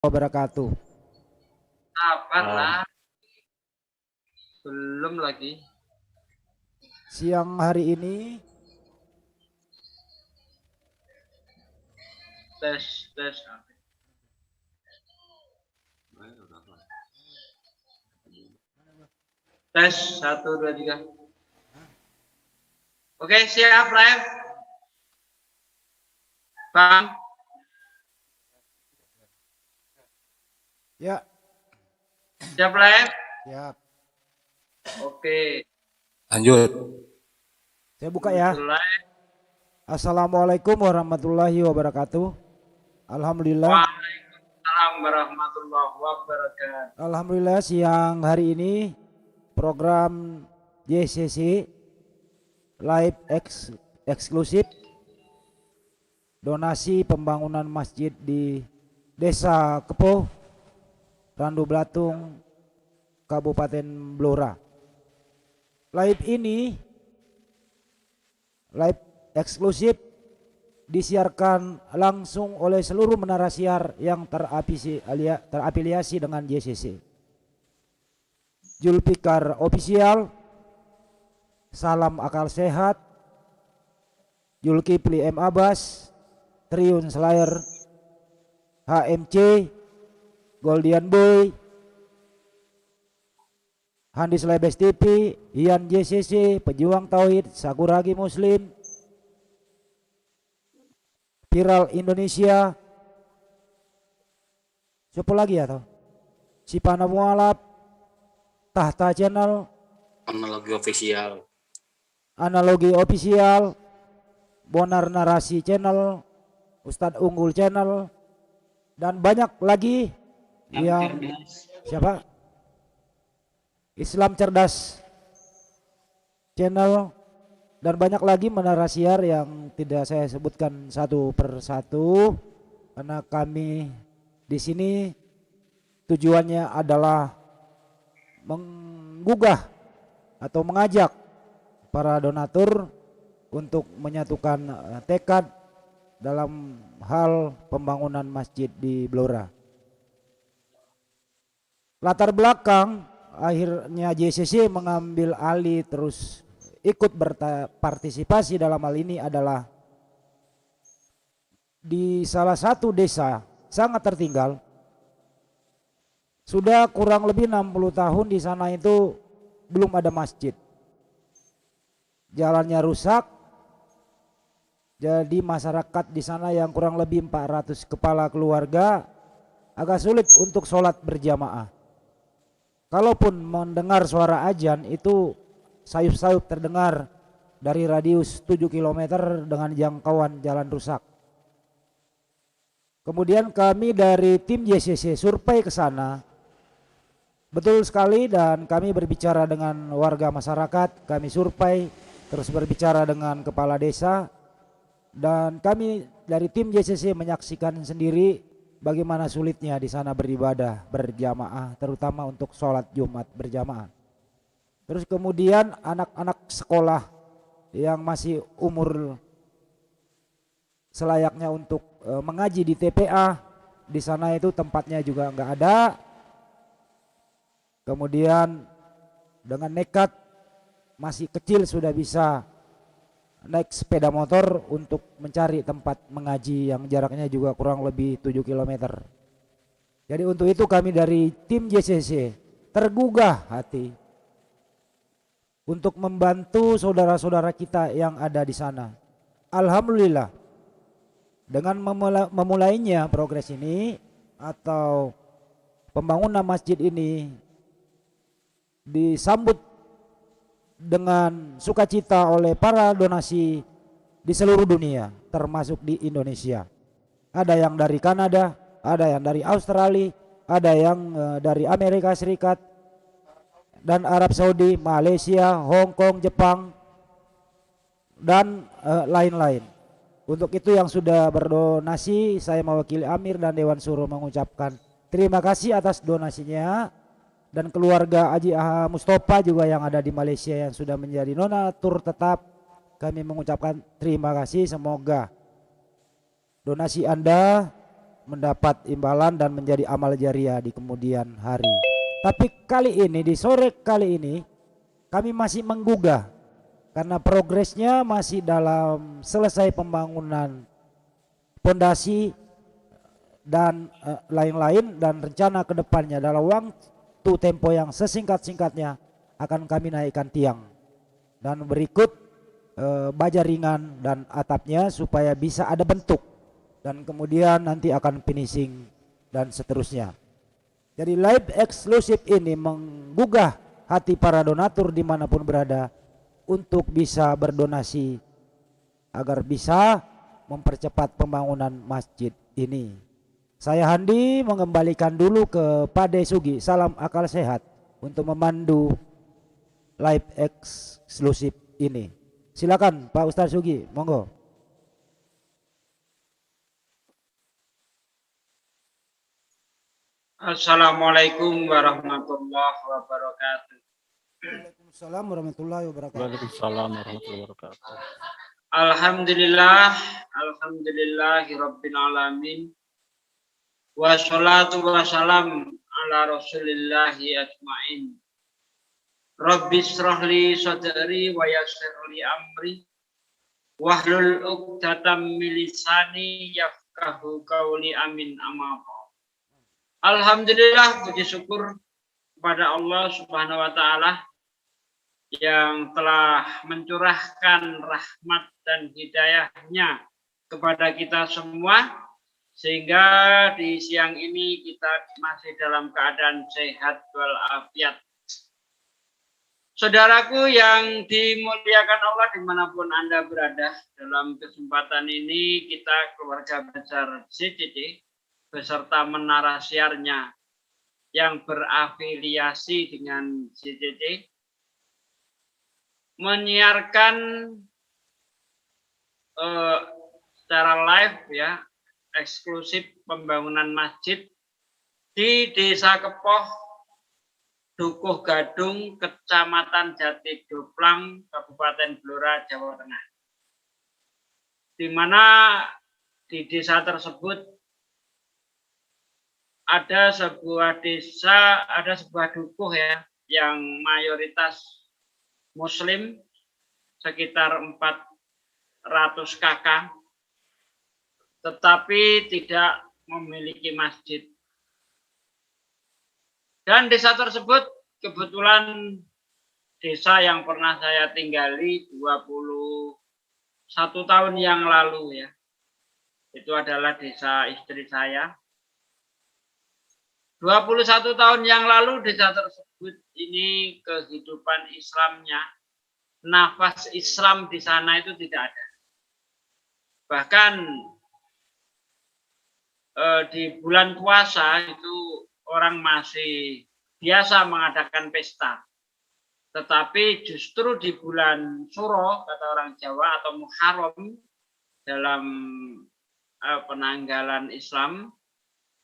Wabarakatuh. Kapan lah? Belum lagi. Siang hari ini Tes. Tes 1, 2, 3. Oke, siap live. Bang. ya Siap live. siap. Oke. Lanjut. Saya buka ya. Live. Assalamualaikum warahmatullahi wabarakatuh. Alhamdulillah. Waalaikumsalam warahmatullahi wabarakatuh. Alhamdulillah siang hari ini program JCC live eksklusif donasi pembangunan masjid di Desa Kepo, Randu Blatung, Kabupaten Blora. Live ini live eksklusif disiarkan langsung oleh seluruh menara siar yang terafiliasi dengan JCC. Julfikar Official, Salam Akal Sehat, Julkifli M. Abbas, Triun Slayer, HMC, Goldian Boy, Handis Lebes TV, Ian JCC, Pejuang Tauhid, Sakuragi Muslim, Viral Indonesia, siapa lagi ya toh? Sipana Mualaf, Tahta Channel, Analogi Official, Bonar Narasi Channel, Ustadz Unggul Channel, dan banyak lagi yang siapa? Islam Cerdas Channel, dan banyak lagi menara siar yang tidak saya sebutkan satu persatu karena kami di sini tujuannya adalah menggugah atau mengajak para donatur untuk menyatukan tekad dalam hal pembangunan masjid di Blora. Latar belakang akhirnya JCC mengambil alih terus ikut berpartisipasi dalam hal ini adalah di salah satu desa sangat tertinggal. Sudah kurang lebih 60 tahun di sana itu belum ada masjid. Jalannya rusak. Jadi masyarakat di sana yang kurang lebih 400 kepala keluarga agak sulit untuk sholat berjamaah. Kalaupun mendengar suara azan itu sayup-sayup terdengar dari radius 7 km dengan jangkauan jalan rusak. Kemudian kami dari tim JCC survei ke sana. Betul sekali, dan kami berbicara dengan warga masyarakat, kami survei, terus berbicara dengan kepala desa, dan kami dari tim JCC menyaksikan sendiri bagaimana sulitnya di sana beribadah berjamaah, terutama untuk sholat Jumat berjamaah. Terus kemudian anak-anak sekolah yang masih umur selayaknya untuk mengaji di TPA, di sana itu tempatnya juga nggak ada. Kemudian dengan nekat masih kecil sudah bisa naik sepeda motor untuk mencari tempat mengaji yang jaraknya juga kurang lebih 7 km. Jadi untuk itu kami dari tim JCC tergugah hati untuk membantu saudara-saudara kita yang ada di sana. Alhamdulillah dengan memulainya progres ini atau pembangunan masjid ini disambut dengan sukacita oleh para donasi di seluruh dunia, termasuk di Indonesia. Ada yang dari Kanada, ada yang dari Australia, ada yang dari Amerika Serikat dan Arab Saudi, Malaysia, Hong Kong, Jepang, dan lain-lain. Untuk itu yang sudah berdonasi, saya mewakili Amir dan Dewan Suruh mengucapkan terima kasih atas donasinya. Dan keluarga Haji Mustafa juga yang ada di Malaysia yang sudah menjadi donatur tetap, kami mengucapkan terima kasih. Semoga donasi Anda mendapat imbalan dan menjadi amal jariah di kemudian hari. Tapi kali ini, di sore kali ini, kami masih menggugah karena progresnya masih dalam selesai pembangunan pondasi dan lain-lain, dan rencana kedepannya dalam waktu tempo yang sesingkat-singkatnya akan kami naikkan tiang dan berikut baja ringan dan atapnya supaya bisa ada bentuk, dan kemudian nanti akan finishing dan seterusnya. Jadi live eksklusif ini menggugah hati para donatur dimanapun berada untuk bisa berdonasi agar bisa mempercepat pembangunan masjid ini. Saya Handi mengembalikan dulu ke Pade Sugi, salam akal sehat untuk memandu live eksklusif ini. Silakan Pak Ustadz Sugi, monggo. Assalamualaikum warahmatullahi wabarakatuh. Waalaikumsalam warahmatullahi wabarakatuh. Waalaikumsalam warahmatullahi wabarakatuh. Alhamdulillah, alhamdulillahirabbil alamin. Wassalatu wassalam ala rasulillahi ajmain. Rabbi shrahli sadri wa yassirli amri wahlul 'uqdatam min lisani yafqahu qawli, amin amma ba'd. Alhamdulillah, puji syukur kepada Allah Subhanahu wa taala yang telah mencurahkan rahmat dan hidayahnya kepada kita semua, sehingga di siang ini kita masih dalam keadaan sehat walafiat. Saudaraku yang dimuliakan Allah dimanapun Anda berada, dalam kesempatan ini kita keluarga besar CCC beserta menara siarnya yang berafiliasi dengan CCC menyiarkan secara live ya, eksklusif pembangunan masjid di Desa Kepoh, Dukuh Gadung, Kecamatan Jati Doplang, Kabupaten Blora, Jawa Tengah. Di mana di desa tersebut ada sebuah desa, ada sebuah dukuh ya, yang mayoritas Muslim, sekitar 400 kakak, tetapi tidak memiliki masjid. Dan desa tersebut kebetulan desa yang pernah saya tinggali 21 tahun yang lalu ya. Itu adalah desa istri saya. 21 tahun yang lalu desa tersebut ini kehidupan Islamnya, nafas Islam di sana itu tidak ada. Bahkan di bulan puasa itu orang masih biasa mengadakan pesta. Tetapi justru di bulan Suro, kata orang Jawa, atau Muharram dalam penanggalan Islam,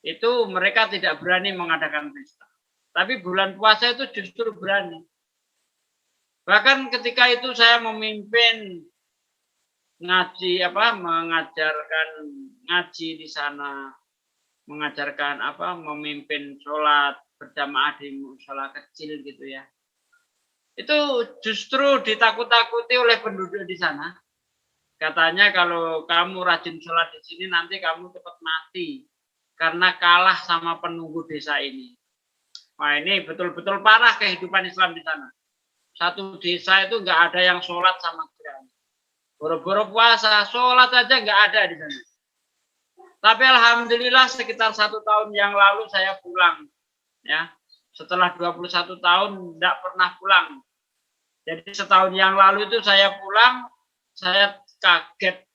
itu mereka tidak berani mengadakan pesta. Tapi bulan puasa itu justru berani. Bahkan ketika itu saya memimpin ngaji mengajarkan ngaji di sana, mengajarkan memimpin sholat berjamaah di musola kecil gitu ya. Itu justru ditakut-takuti oleh penduduk di sana. Katanya kalau kamu rajin sholat di sini nanti kamu cepat mati karena kalah sama penunggu desa ini. Wah, ini betul-betul parah kehidupan Islam di sana. Satu desa itu nggak ada yang sholat sama sekali. Boro-boro puasa, sholat aja nggak ada di sana. Tapi alhamdulillah sekitar 1 tahun yang lalu saya pulang. Ya, setelah 21 tahun tidak pernah pulang. Jadi setahun yang lalu itu saya pulang, saya kaget.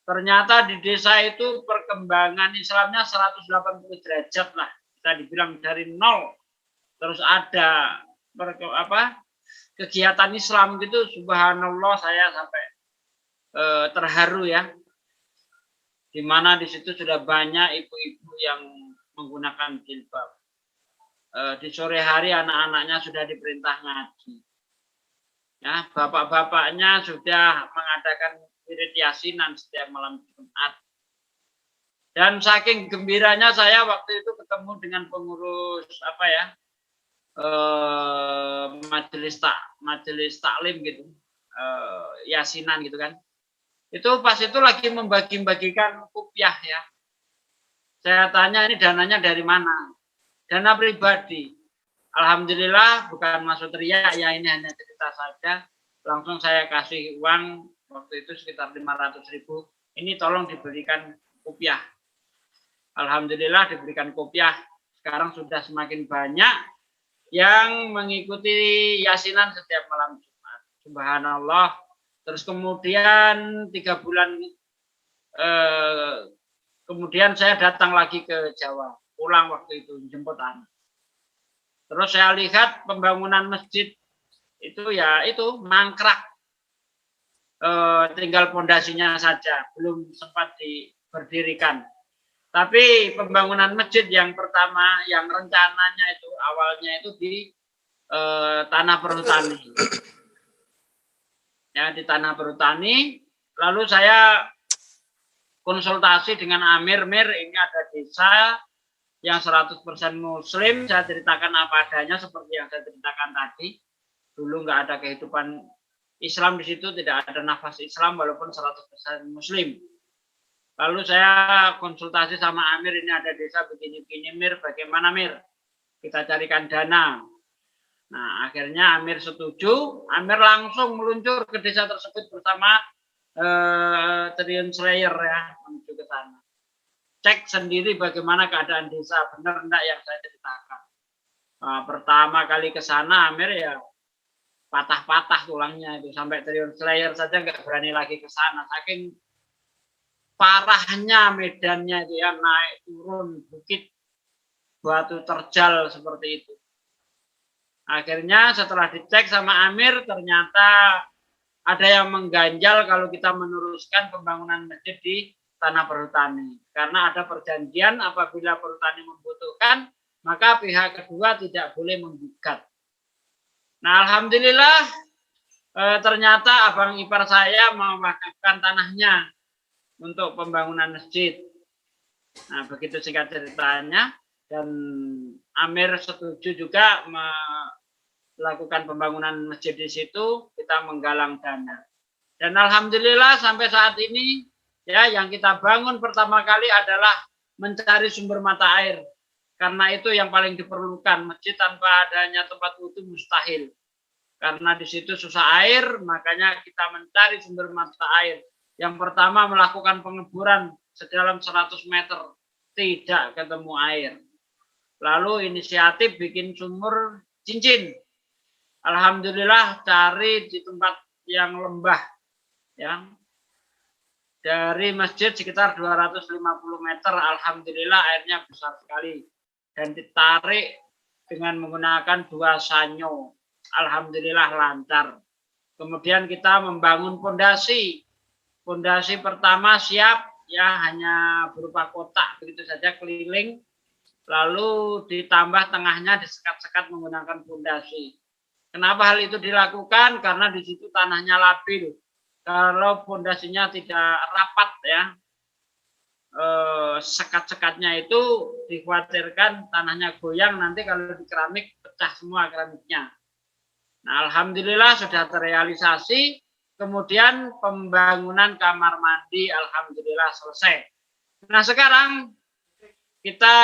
Ternyata di desa itu perkembangan Islamnya 180 derajat lah. Bisa dibilang dari nol. Terus ada kegiatan Islam gitu, subhanallah, saya sampai terharu ya. Di mana di situ sudah banyak ibu-ibu yang menggunakan jilbab. Di sore hari anak-anaknya sudah diperintah ngaji. Ya, bapak-bapaknya sudah mengadakan wirid yasinan setiap malam Jumat. Dan saking gembiranya saya waktu itu ketemu dengan pengurus apa ya, majelis taklim gitu, yasinan gitu kan. Itu pas itu lagi membagi-bagikan kopiah ya. Saya tanya ini dananya dari mana? Dana pribadi. Alhamdulillah bukan maksud riak ya, ini hanya cerita saja. Langsung saya kasih uang waktu itu sekitar 500.000. Ini tolong diberikan kopiah. Alhamdulillah diberikan kopiah. Sekarang sudah semakin banyak yang mengikuti yasinan setiap malam Jumat. Subhanallah. Terus kemudian 3 bulan kemudian saya datang lagi ke Jawa. Pulang waktu itu jemput anak. Terus saya lihat pembangunan masjid itu ya itu mangkrak. Tinggal pondasinya saja, belum sempat diberdirikan. Tapi pembangunan masjid yang pertama, yang rencananya itu awalnya itu di Tanah Perhutani. Ya, di Tanah Perhutani. Lalu saya konsultasi dengan Amir, Mir, ini ada desa yang 100% Muslim. Saya ceritakan apa adanya seperti yang saya ceritakan tadi. Dulu nggak ada kehidupan Islam di situ, tidak ada nafas Islam walaupun 100% Muslim. Lalu saya konsultasi sama Amir, ini ada desa begini-begini Mir, bagaimana Mir? Kita carikan dana. Nah akhirnya Amir setuju, Amir langsung meluncur ke desa tersebut bersama Triun Slayer ya, menuju ke sana. Cek sendiri bagaimana keadaan desa, benar enggak yang saya ceritakan. Nah, pertama kali ke sana Amir ya patah-patah tulangnya itu, sampai Triun Slayer saja nggak berani lagi ke sana, saking parahnya medannya itu ya, naik turun bukit, batu terjal seperti itu. Akhirnya setelah dicek sama Amir, ternyata ada yang mengganjal kalau kita meneruskan pembangunan masjid di Tanah Perhutani. Karena ada perjanjian apabila Perhutani membutuhkan, maka pihak kedua tidak boleh menggugat. Nah alhamdulillah ternyata abang ipar saya mewakafkan tanahnya untuk pembangunan masjid. Nah, begitu singkat ceritanya, dan Amir setuju juga melakukan pembangunan masjid di situ, kita menggalang dana. Dan alhamdulillah sampai saat ini ya yang kita bangun pertama kali adalah mencari sumber mata air. Karena itu yang paling diperlukan. Masjid tanpa adanya tempat wudhu mustahil. Karena di situ susah air, makanya kita mencari sumber mata air. Yang pertama melakukan pengeboran sedalam 100 meter, tidak ketemu air. Lalu inisiatif bikin sumur cincin. Alhamdulillah cari di tempat yang lembah. Ya. Dari masjid sekitar 250 meter, alhamdulillah airnya besar sekali. Dan ditarik dengan menggunakan 2 sanyo. Alhamdulillah lancar. Kemudian kita membangun pondasi. Pondasi pertama siap, ya hanya berupa kotak begitu saja keliling, lalu ditambah tengahnya disekat-sekat menggunakan pondasi. Kenapa hal itu dilakukan? Karena di situ tanahnya labil. Kalau pondasinya tidak rapat ya, sekat-sekatnya itu dikhawatirkan tanahnya goyang, nanti kalau di keramik pecah semua keramiknya. Nah, alhamdulillah sudah terrealisasi. Kemudian pembangunan kamar mandi alhamdulillah selesai. Nah sekarang kita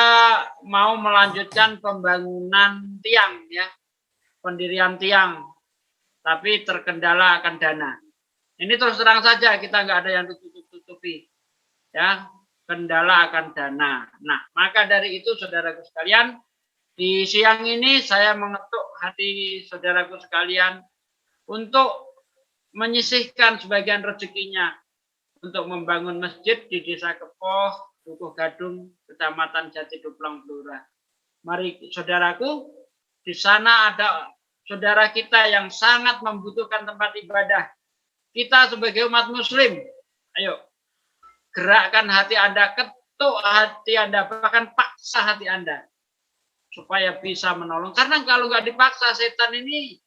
mau melanjutkan pembangunan tiang ya, pendirian tiang, tapi terkendala akan dana. Ini terus terang saja kita nggak ada yang tutup-tutupi, ya kendala akan dana. Nah maka dari itu saudaraku sekalian, di siang ini saya mengetuk hati saudaraku sekalian untuk menyisihkan sebagian rezekinya untuk membangun masjid di Desa Kepoh, Dukuh Gadung, Kecamatan Jati Duplong, Blora. Mari saudaraku, di sana ada saudara kita yang sangat membutuhkan tempat ibadah. Kita sebagai umat muslim, ayo gerakkan hati Anda, ketuk hati Anda, bahkan paksa hati Anda supaya bisa menolong. Karena kalau nggak dipaksa, setan ini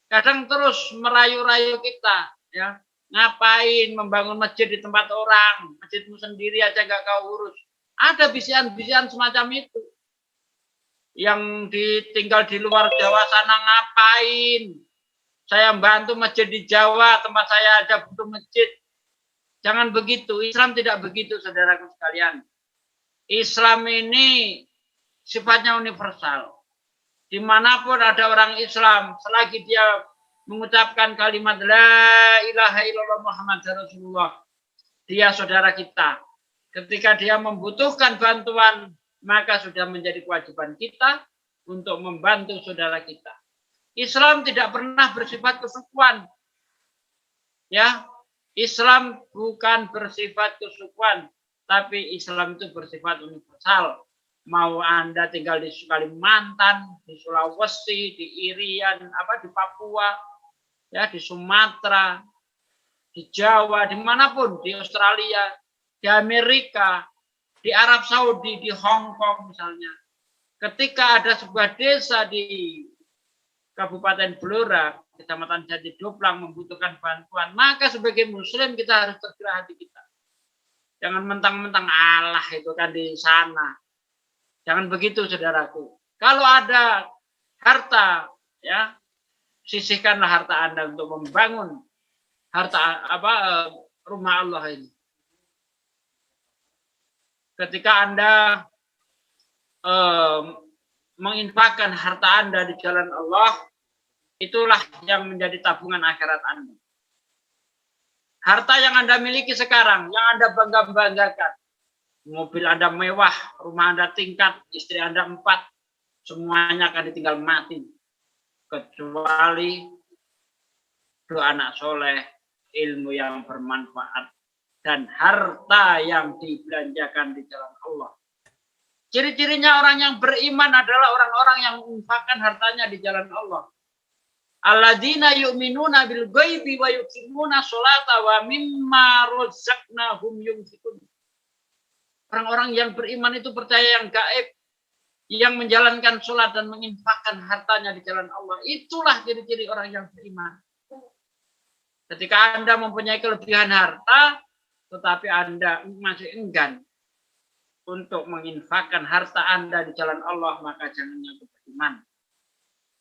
kadang terus merayu-rayu kita, ya ngapain membangun masjid di tempat orang, masjidmu sendiri aja nggak kau urus, Ada bisian-bisian semacam itu. Yang ditinggal di luar Jawa sana ngapain? Saya bantu masjid di Jawa, tempat saya ada butuh masjid. Jangan begitu. Islam tidak begitu, saudaraku sekalian. Islam ini sifatnya universal. Dimanapun ada orang Islam, selagi dia mengucapkan kalimat La ilaha illallah Muhammad Rasulullah, dia saudara kita. Ketika dia membutuhkan bantuan, maka sudah menjadi kewajiban kita untuk membantu saudara kita. Islam tidak pernah bersifat kesukuan. Ya, Islam bukan bersifat kesukuan, tapi Islam itu bersifat universal. Mau Anda tinggal di Kalimantan, di Sulawesi, di Irian, di Papua, ya, di Sumatera, di Jawa, dimanapun, di Australia, di Amerika, di Arab Saudi, di Hong Kong misalnya. Ketika ada sebuah desa di Kabupaten Blora, Kecamatan Jati Doplang membutuhkan bantuan, maka sebagai Muslim kita harus tergerak hati kita. Jangan mentang-mentang Allah itu kan di sana. Jangan begitu, saudaraku. Kalau ada harta, ya, sisihkanlah harta Anda untuk membangun rumah Allah ini. Ketika Anda menginfakkan harta Anda di jalan Allah, itulah yang menjadi tabungan akhirat Anda. Harta yang Anda miliki sekarang, yang Anda bangga-banggakan, mobil Anda mewah, rumah Anda tingkat, istri Anda 4, semuanya akan ditinggal mati. Kecuali doa anak soleh, ilmu yang bermanfaat, dan harta yang dibelanjakan di jalan Allah. Ciri-cirinya orang yang beriman adalah orang-orang yang menginfakkan hartanya di jalan Allah. Alladzina yu'minuna bil ghaibi wa yuqimuna sholata wa mimma razaqnahum yunfiqun. Orang-orang yang beriman itu percaya yang gaib, yang menjalankan sholat dan menginfakkan hartanya di jalan Allah. Itulah ciri-ciri orang yang beriman. Ketika Anda mempunyai kelebihan harta, tetapi Anda masih enggan untuk menginfakkan harta Anda di jalan Allah, maka jangan mengaku beriman.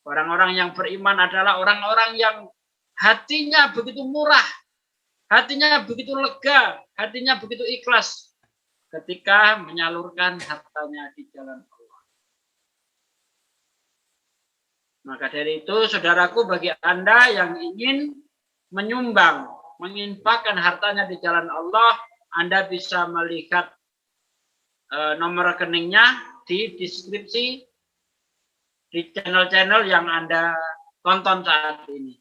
Orang-orang yang beriman adalah orang-orang yang hatinya begitu murah, hatinya begitu lega, hatinya begitu ikhlas ketika menyalurkan hartanya di jalan Allah. Maka dari itu, saudaraku, bagi Anda yang ingin menyumbang, menginfakkan hartanya di jalan Allah, Anda bisa melihat nomor rekeningnya di deskripsi di channel-channel yang Anda tonton saat ini.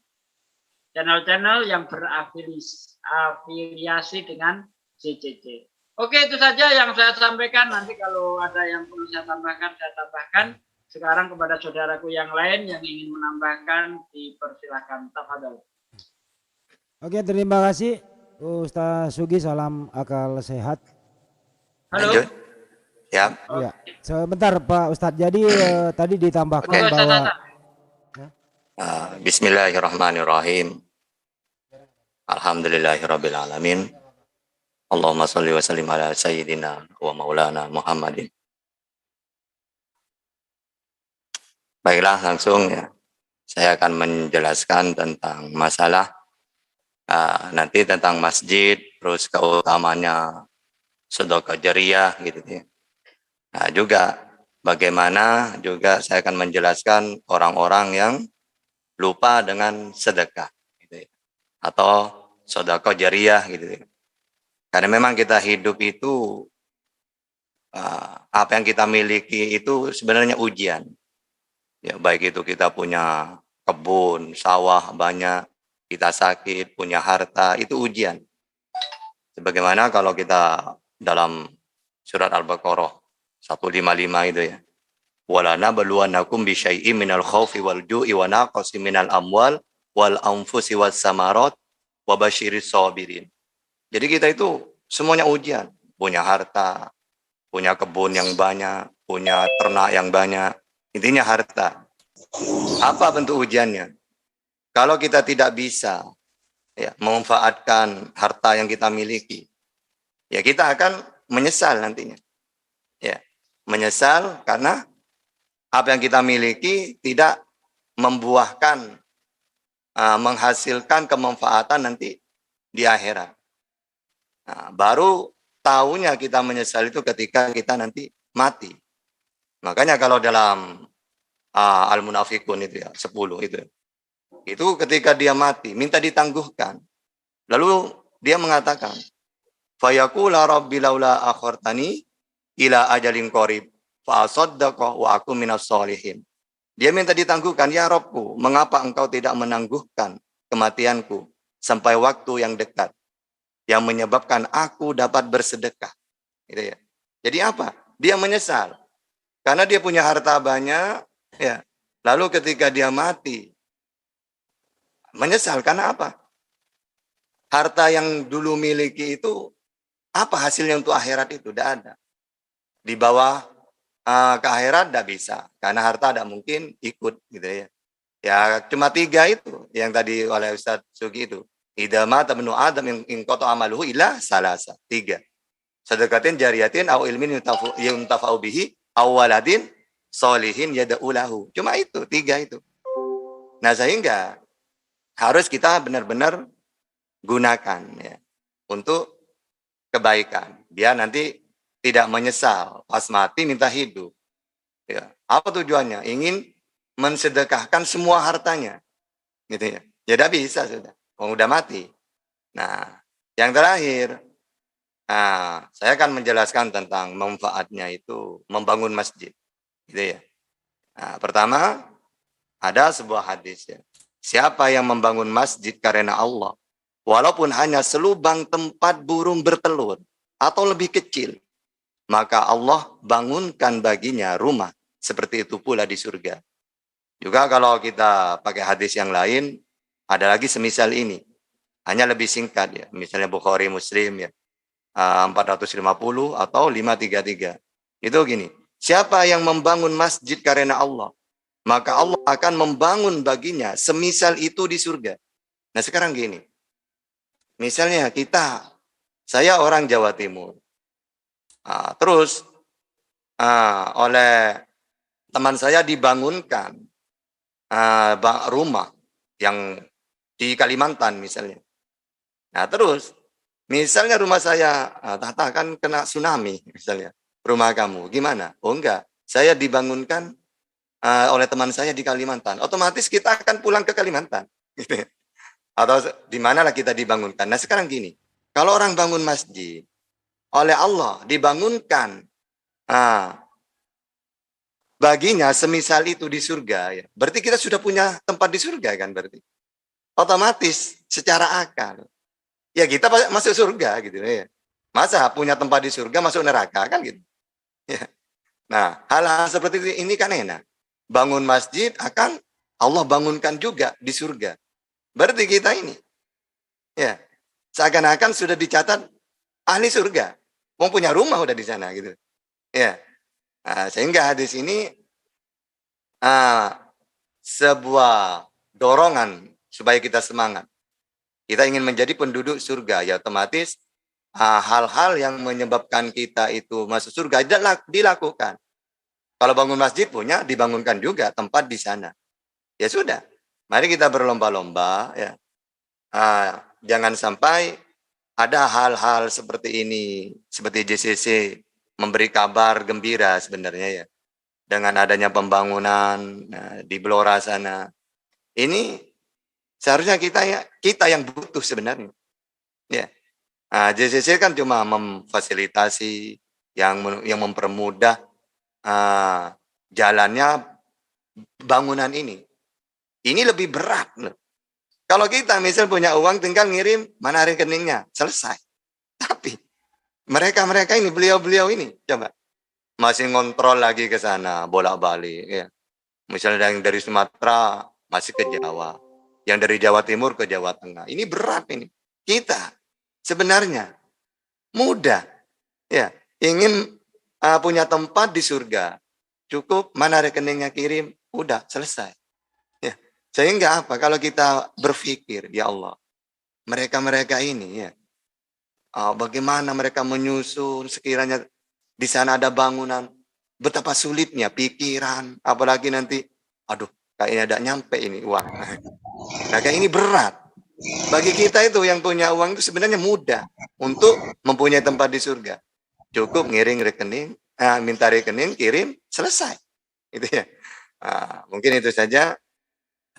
Channel-channel yang berafiliasi dengan CCC. Oke, itu saja yang saya sampaikan. Nanti kalau ada yang perlu saya tambahkan, saya tambahkan. Sekarang kepada saudaraku yang lain yang ingin menambahkan, dipersilakan. Tafadhol. Oke, terima kasih Ustaz Sugi. Salam akal sehat. Halo. Lanjut. Ya. Ya, sebentar Pak Ustadz. Jadi tadi ditambahkan bahwa Bismillahirrahmanirrahim. Alhamdulillahirrabbilalamin. Allahumma sholli wa sallim ala sayyidina wa maulana Muhammadin. Baiklah, langsung ya. Saya akan menjelaskan tentang masalah nanti tentang masjid, terus keutamanya sedekah jariyah gitu ya. Nah, juga bagaimana juga saya akan menjelaskan orang-orang yang lupa dengan sedekah gitu ya. Atau sedekah jariyah gitu ya. Karena memang kita hidup itu apa yang kita miliki itu sebenarnya ujian. Ya, baik itu kita punya kebun, sawah banyak, kita sakit, punya harta, itu ujian. Sebagaimana kalau kita dalam surat Al-Baqarah 155 itu ya. Walana baluanakum bisyai'im minal khaufi wal ju'i wa naqsi minal amwal wal anfusi was samarat wa basyiris sabirin. Jadi kita itu semuanya ujian, punya harta, punya kebun yang banyak, punya ternak yang banyak. Intinya harta. Apa bentuk ujiannya? Kalau kita tidak bisa ya, memanfaatkan harta yang kita miliki, ya kita akan menyesal nantinya. Ya, menyesal karena apa yang kita miliki tidak membuahkan, menghasilkan kemanfaatan nanti di akhirat. Nah, baru tahunya kita menyesal itu ketika kita nanti mati. Makanya kalau dalam Al-Munafikun itu ya, 10 itu ketika dia mati, minta ditangguhkan. Lalu dia mengatakan, fayaqula rabbi laula akhartani ila ajalin qarib fa asaddaqa wa aku minas sholihin. Dia minta ditangguhkan, ya Rabbku, mengapa engkau tidak menangguhkan kematianku sampai waktu yang dekat yang menyebabkan aku dapat bersedekah. Gitu ya. Jadi apa? Dia menyesal karena dia punya harta banyak, ya. Lalu ketika dia mati, menyesal karena apa? Harta yang dulu miliki itu apa hasilnya untuk akhirat itu? Tidak ada. Di bawah ke akhirat tidak bisa karena harta tidak mungkin ikut, gitu ya. Ya cuma 3 itu yang tadi oleh Ustadz Sugi itu. Idama tabnu Adam in qata amaluhu illa salasa. 3. Sedekatin jariyatin au ilmin yuntafa'u bihi au waladin solihin yad'u lahu. Cuma itu 3 itu. Nah, sehingga harus kita benar-benar gunakan ya untuk kebaikan. Biar nanti tidak menyesal pas mati minta hidup. Ya. Apa tujuannya? Ingin mensedekahkan semua hartanya. Gitu ya. Ya tidak bisa sudah. Udah mati. Nah, yang terakhir, saya akan menjelaskan tentang manfaatnya itu membangun masjid. Gitu ya. Nah, pertama, ada sebuah hadis ya. Siapa yang membangun masjid karena Allah, walaupun hanya selubang tempat burung bertelur atau lebih kecil, maka Allah bangunkan baginya rumah seperti itu pula di surga. Juga kalau kita pakai hadis yang lain, ada lagi semisal ini. Hanya lebih singkat ya. Misalnya Bukhari Muslim ya. 450 atau 533. Itu gini. Siapa yang membangun masjid karena Allah, maka Allah akan membangun baginya semisal itu di surga. Nah sekarang gini. Misalnya saya orang Jawa Timur. Terus oleh teman saya dibangunkan rumah yang di Kalimantan misalnya. Nah terus, misalnya rumah saya, Tata kan kena tsunami misalnya, rumah kamu, gimana? Oh enggak, saya dibangunkan oleh teman saya di Kalimantan. Otomatis kita akan pulang ke Kalimantan. Gitu. Atau di manalah kita dibangunkan. Nah sekarang gini, kalau orang bangun masjid, oleh Allah dibangunkan baginya semisal itu di surga, ya. Berarti kita sudah punya tempat di surga kan berarti. Otomatis secara akal. Ya kita masuk surga gitu ya. Masa punya tempat di surga masuk neraka kan gitu. Ya. Nah, hal-hal seperti ini kan enak. Bangun masjid akan Allah bangunkan juga di surga. Berarti kita ini ya seakan-akan sudah dicatat ahli surga. Mau punya rumah udah di sana gitu. Ya. Nah, sehingga hadis ini sebuah dorongan supaya kita semangat. Kita ingin menjadi penduduk surga, ya otomatis hal-hal yang menyebabkan kita itu masuk surga dilakukan. Kalau bangun masjid punya, dibangunkan juga tempat di sana. Ya sudah, mari kita berlomba-lomba. Ya. Jangan sampai ada hal-hal seperti ini, seperti JCC, memberi kabar gembira sebenarnya ya. Dengan adanya pembangunan di Blora sana. Ini seharusnya kita yang butuh sebenarnya. Ya. JCC kan cuma memfasilitasi yang mempermudah jalannya bangunan ini. Ini lebih berat loh. Kalau kita misal punya uang tinggal ngirim mana rekeningnya, selesai. Tapi mereka ini, beliau-beliau ini, coba masih ngontrol lagi ke sana, bolak-balik. Ya. Misalnya yang dari Sumatera masih ke Jawa, yang dari Jawa Timur ke Jawa Tengah. Ini berat ini. Kita sebenarnya mudah, ya, ingin punya tempat di surga. Cukup mana rekeningnya kirim, udah selesai. Ya. Sehingga apa? Kalau kita berpikir, ya Allah, mereka ini ya, bagaimana mereka menyusun sekiranya di sana ada bangunan, betapa sulitnya pikiran, apalagi nanti, aduh, kayaknya ada nyampe ini uang. Nah, kayak ini berat. Bagi kita itu yang punya uang itu sebenarnya mudah untuk mempunyai tempat di surga. Cukup ngiring rekening, minta rekening, kirim, selesai. Itu ya. Nah, mungkin itu saja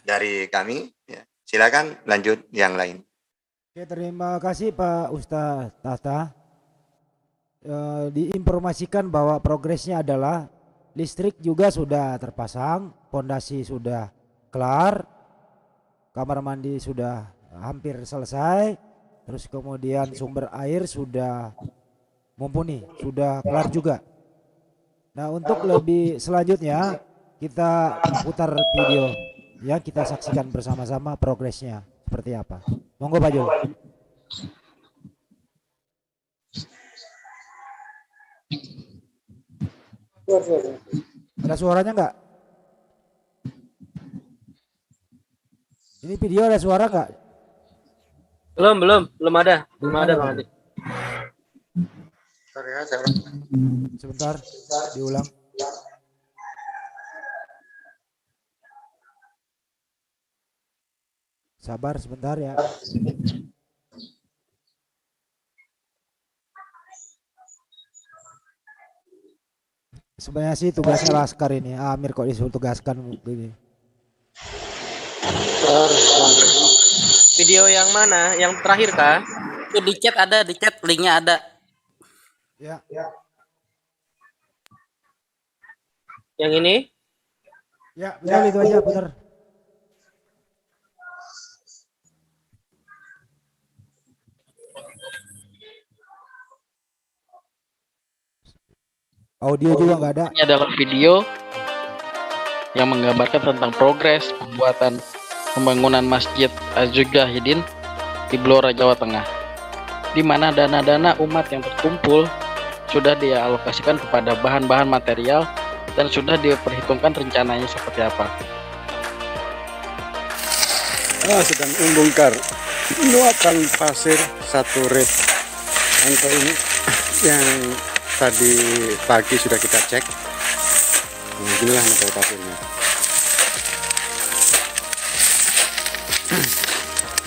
dari kami. Ya. Silakan lanjut yang lain. Oke, terima kasih Pak Ustadz Tata. Diinformasikan bahwa progresnya adalah listrik juga sudah terpasang, pondasi sudah kelar, kamar mandi sudah hampir selesai, terus kemudian sumber air sudah mumpuni, sudah kelar juga. Nah, untuk lebih selanjutnya kita putar video ya, kita saksikan bersama-sama progresnya seperti apa. Monggo Pak Jul. Ada suaranya enggak? Ini video ada suara enggak? Belum ada Bang Adi. Sebentar, diulang. Sabar sebentar ya. Sebenarnya sih tugasnya Laskar ini. Amir kok disuruh tugaskan begini. Video yang mana? Yang terakhir kah? Itu di chat ada, di chat linknya ada. Ya. Yang ini? Ya, benar itu aja, benar. Audio juga nggak ada. Ini adalah video yang menggambarkan tentang progres pembuatan pembangunan Masjid Az-Zujahidin di Blora, Jawa Tengah, di mana dana-dana umat yang terkumpul sudah dialokasikan kepada bahan-bahan material dan sudah diperhitungkan rencananya seperti apa. Sedang membongkar muatan pasir satu red untuk ini yang tadi pagi sudah kita cek. Inilah material pasirnya.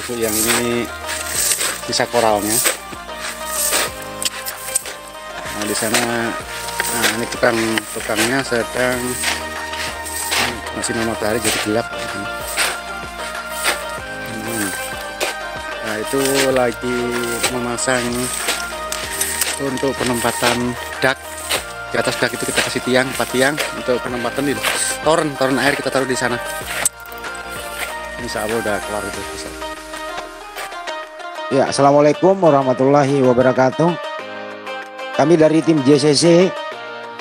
Untuk yang ini sisa koralnya. Nah, di sana, ini tukangnya sedang masih matahari jadi gelap. Nah, itu lagi memasang untuk penempatan dak. Di atas dak itu kita kasih tiang, 4 tiang untuk penempatan di toren air kita taruh di sana. Insya Allah udah kelar itu bisa. Ya, assalamualaikum warahmatullahi wabarakatuh. Kami dari tim JCC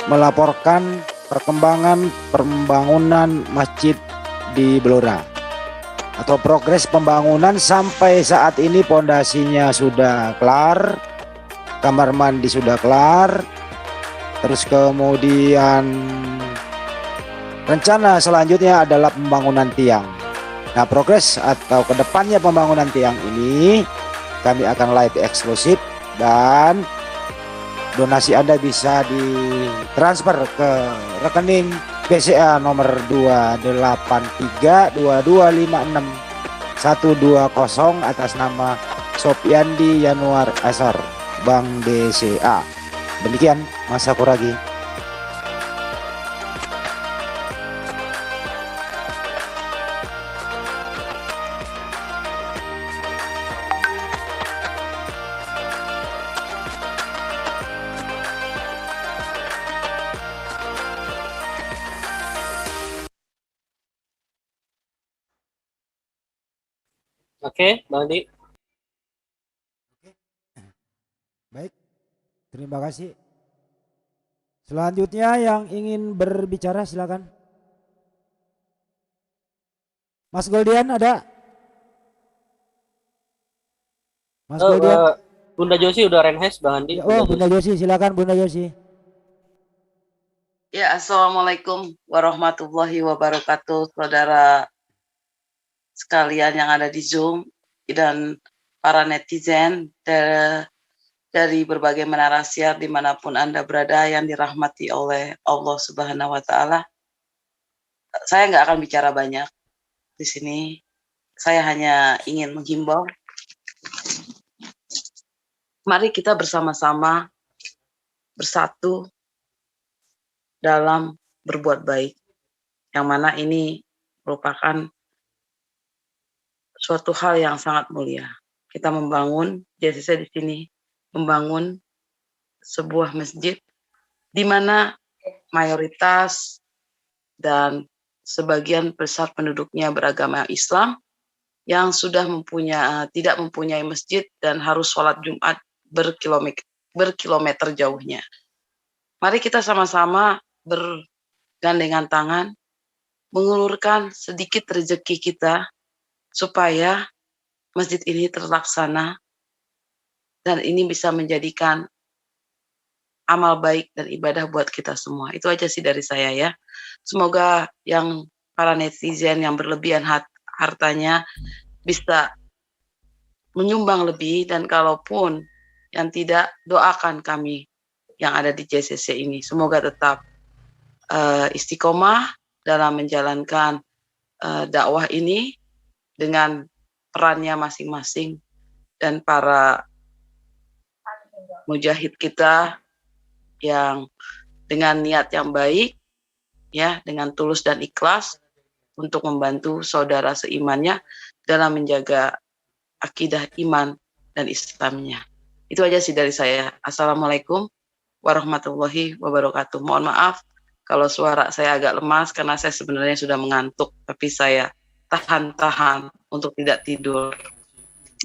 melaporkan perkembangan pembangunan masjid di Blora atau progres pembangunan sampai saat ini. Pondasinya sudah kelar, kamar mandi sudah kelar, terus kemudian rencana selanjutnya adalah pembangunan tiang. Nah, progres atau kedepannya pembangunan tiang ini kami akan live eksklusif dan donasi Anda bisa ditransfer ke rekening BCA nomor 2832256 atas nama Sopiandi Yanuar Asar, Bank BCA. Demikian Mas Sakuragi. Oke, Bang Adi. Baik, terima kasih. Selanjutnya yang ingin berbicara silakan. Mas Goldian ada? Mas Goldian. Bunda Josi udah renhes, Bang Andi. Oh, Bunda Josi, silakan Bunda Josi. Ya, assalamualaikum warahmatullahi wabarakatuh, saudara sekalian yang ada di Zoom dan para netizen dari berbagai menara siar dimanapun Anda berada yang dirahmati oleh Allah Subhanahu wa Ta'ala. Saya nggak akan bicara banyak di sini. Saya hanya ingin menghimbau. Mari kita bersama-sama bersatu dalam berbuat baik. Yang mana ini merupakan suatu hal yang sangat mulia. Kita membangun, JCC di sini membangun sebuah masjid di mana mayoritas dan sebagian besar penduduknya beragama Islam yang sudah tidak mempunyai masjid dan harus sholat Jumat berkilometer jauhnya. Mari kita sama-sama bergandengan tangan, mengulurkan sedikit rezeki kita supaya masjid ini terlaksana dan ini bisa menjadikan amal baik dan ibadah buat kita semua. Itu aja sih dari saya ya. Semoga yang para netizen yang berlebihan hartanya bisa menyumbang lebih, dan kalaupun yang tidak, doakan kami yang ada di JCC ini. Semoga tetap istiqomah dalam menjalankan dakwah ini dengan perannya masing-masing, dan para mujahid kita yang dengan niat yang baik ya, dengan tulus dan ikhlas untuk membantu saudara seimannya dalam menjaga akidah iman dan Islamnya. Itu aja sih dari saya. Assalamualaikum warahmatullahi wabarakatuh. Mohon maaf kalau suara saya agak lemas karena saya sebenarnya sudah mengantuk, tapi saya tahan-tahan untuk tidak tidur.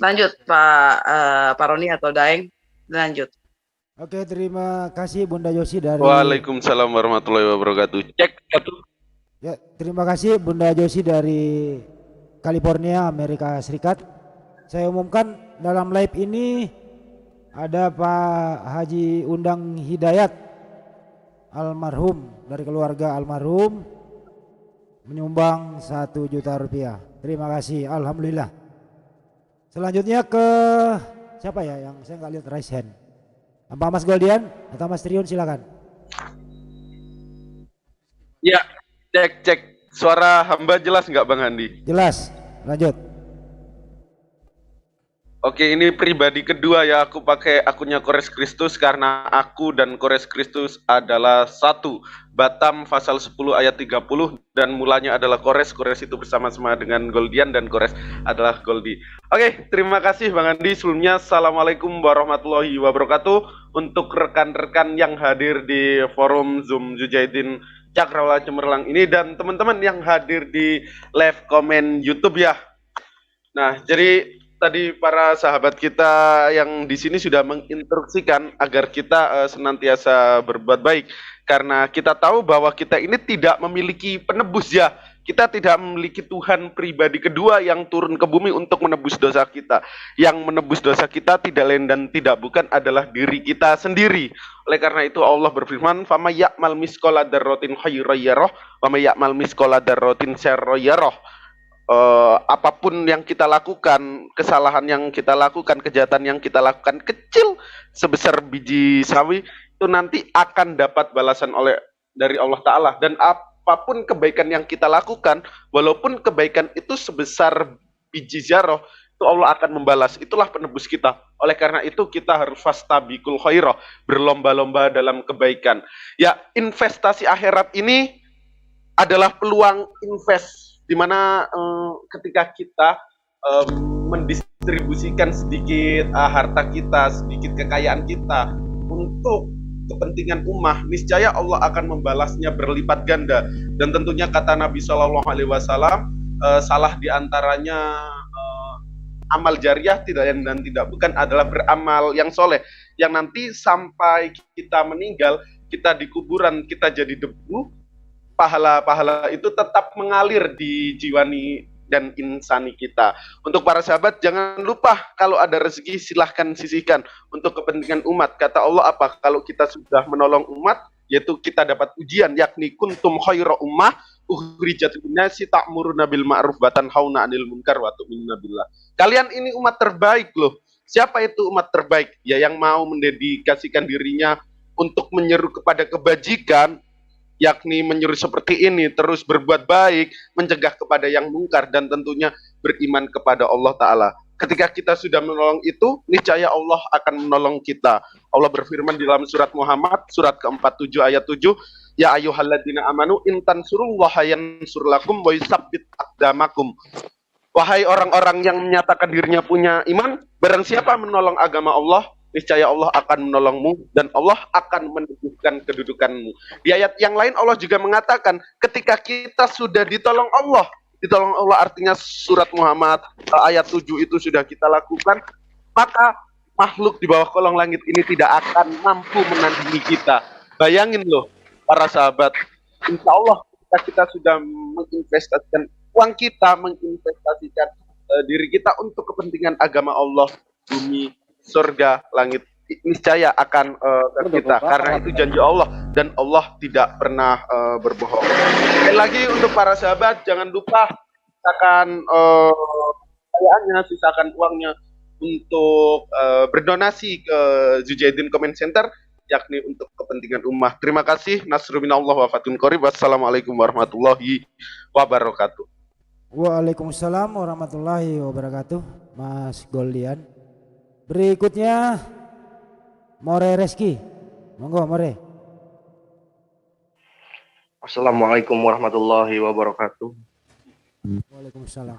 Lanjut Pak Roni atau Daeng, lanjut. Oke, terima kasih Bunda Yosi dari Waalaikumsalam warahmatullahi wabarakatuh. Cek satu. Ya, terima kasih Bunda Yosi dari California, Amerika Serikat. Saya umumkan dalam live ini ada Pak Haji Undang Hidayat almarhum, dari keluarga almarhum, menyumbang 1 juta rupiah. Terima kasih, alhamdulillah. Selanjutnya ke siapa ya yang saya nggak lihat raise hand? Apa Mas Goldian atau Mas Triun, silakan. Ya, cek. Suara hamba jelas nggak Bang Andi? Jelas, lanjut. Oke, ini pribadi kedua ya, aku pakai akunnya Kores Kristus karena aku dan Kores Kristus adalah satu. Batam pasal 10 ayat 30 dan mulanya adalah Kores itu bersama-sama dengan Goldian dan Kores adalah Goldi. Oke, terima kasih Bang Andi. Sebelumnya Assalamualaikum warahmatullahi wabarakatuh. Untuk rekan-rekan yang hadir di forum Zoom Mujahidin Cakrawala Cemerlang ini dan teman-teman yang hadir di live komen YouTube ya. Nah, jadi tadi para sahabat kita yang di sini sudah menginstruksikan agar kita senantiasa berbuat baik, karena kita tahu bahwa kita ini tidak memiliki penebus ya. Kita tidak memiliki Tuhan pribadi kedua yang turun ke bumi untuk menebus dosa kita. Yang menebus dosa kita tidak lain dan tidak bukan adalah diri kita sendiri. Oleh karena itu Allah berfirman, "Fama ya'mal misqala dzarratin khairan yarah, wa may ya'mal misqala dzarratin syarran yarah." Apapun yang kita lakukan, kesalahan yang kita lakukan, kejahatan yang kita lakukan kecil sebesar biji sawi, itu nanti akan dapat balasan dari Allah Ta'ala. Dan apapun kebaikan yang kita lakukan, walaupun kebaikan itu sebesar biji zarah, itu Allah akan membalas. Itulah penebus kita. Oleh karena itu kita harus fastabiqul khairah, berlomba-lomba dalam kebaikan. Ya, investasi akhirat ini adalah peluang invest, di mana ketika kita mendistribusikan sedikit harta kita, sedikit kekayaan kita untuk kepentingan ummah, niscaya Allah akan membalasnya berlipat ganda. Dan tentunya kata Nabi Shallallahu Alaihi Wasallam, salah diantaranya amal jariah tidak lain dan tidak bukan adalah beramal yang soleh, yang nanti sampai kita meninggal, kita di kuburan, kita jadi debu, pahala-pahala itu tetap mengalir di jiwani dan insani kita. Untuk para sahabat, jangan lupa kalau ada rezeki silahkan sisihkan untuk kepentingan umat. Kata Allah apa? Kalau kita sudah menolong umat, yaitu kita dapat ujian, yakni kuntum khaira ummah ukhrijat linnasi ta'muruna bil ma'ruf wa tanhauna 'anil munkar wa tu'minuna billah. Kalian ini umat terbaik loh. Siapa itu umat terbaik? Ya yang mau mendedikasikan dirinya untuk menyeru kepada kebajikan, yakni menyuruh seperti ini, terus berbuat baik, mencegah kepada yang mungkar, dan tentunya beriman kepada Allah Ta'ala. Ketika kita sudah menolong itu, niscaya Allah akan menolong kita. Allah berfirman di dalam surat Muhammad, surat ke-47 ayat 7, Ya ayyuhalladzina amanu intan surullaha yansur lakum wa yusabbit aqdamakum. Wahai orang-orang yang menyatakan dirinya punya iman, barang siapa menolong agama Allah, niscaya Allah akan menolongmu dan Allah akan meneguhkan kedudukanmu. Di ayat yang lain Allah juga mengatakan ketika kita sudah ditolong Allah artinya surat Muhammad ayat 7 itu sudah kita lakukan, maka makhluk di bawah kolong langit ini tidak akan mampu menandingi kita. Bayangin loh para sahabat, insya Allah ketika kita sudah menginvestasikan uang kita, menginvestasikan diri kita untuk kepentingan agama Allah, bumi, surga, langit, niscaya akan kita, karena itu janji Allah dan Allah tidak pernah berbohong. Sekali lagi untuk para sahabat, jangan lupa sisakan kekayaannya, sisakan uangnya untuk berdonasi ke Zujaidin Comment Center, yakni untuk kepentingan ummah. Terima kasih. Nasrul minallah wa fatun qorib. Wassalamualaikum warahmatullahi wabarakatuh. Waalaikumsalam warahmatullahi wabarakatuh, Mas Goldian. Berikutnya More Reski, monggo More. Assalamualaikum warahmatullahi wabarakatuh. Waalaikumsalam.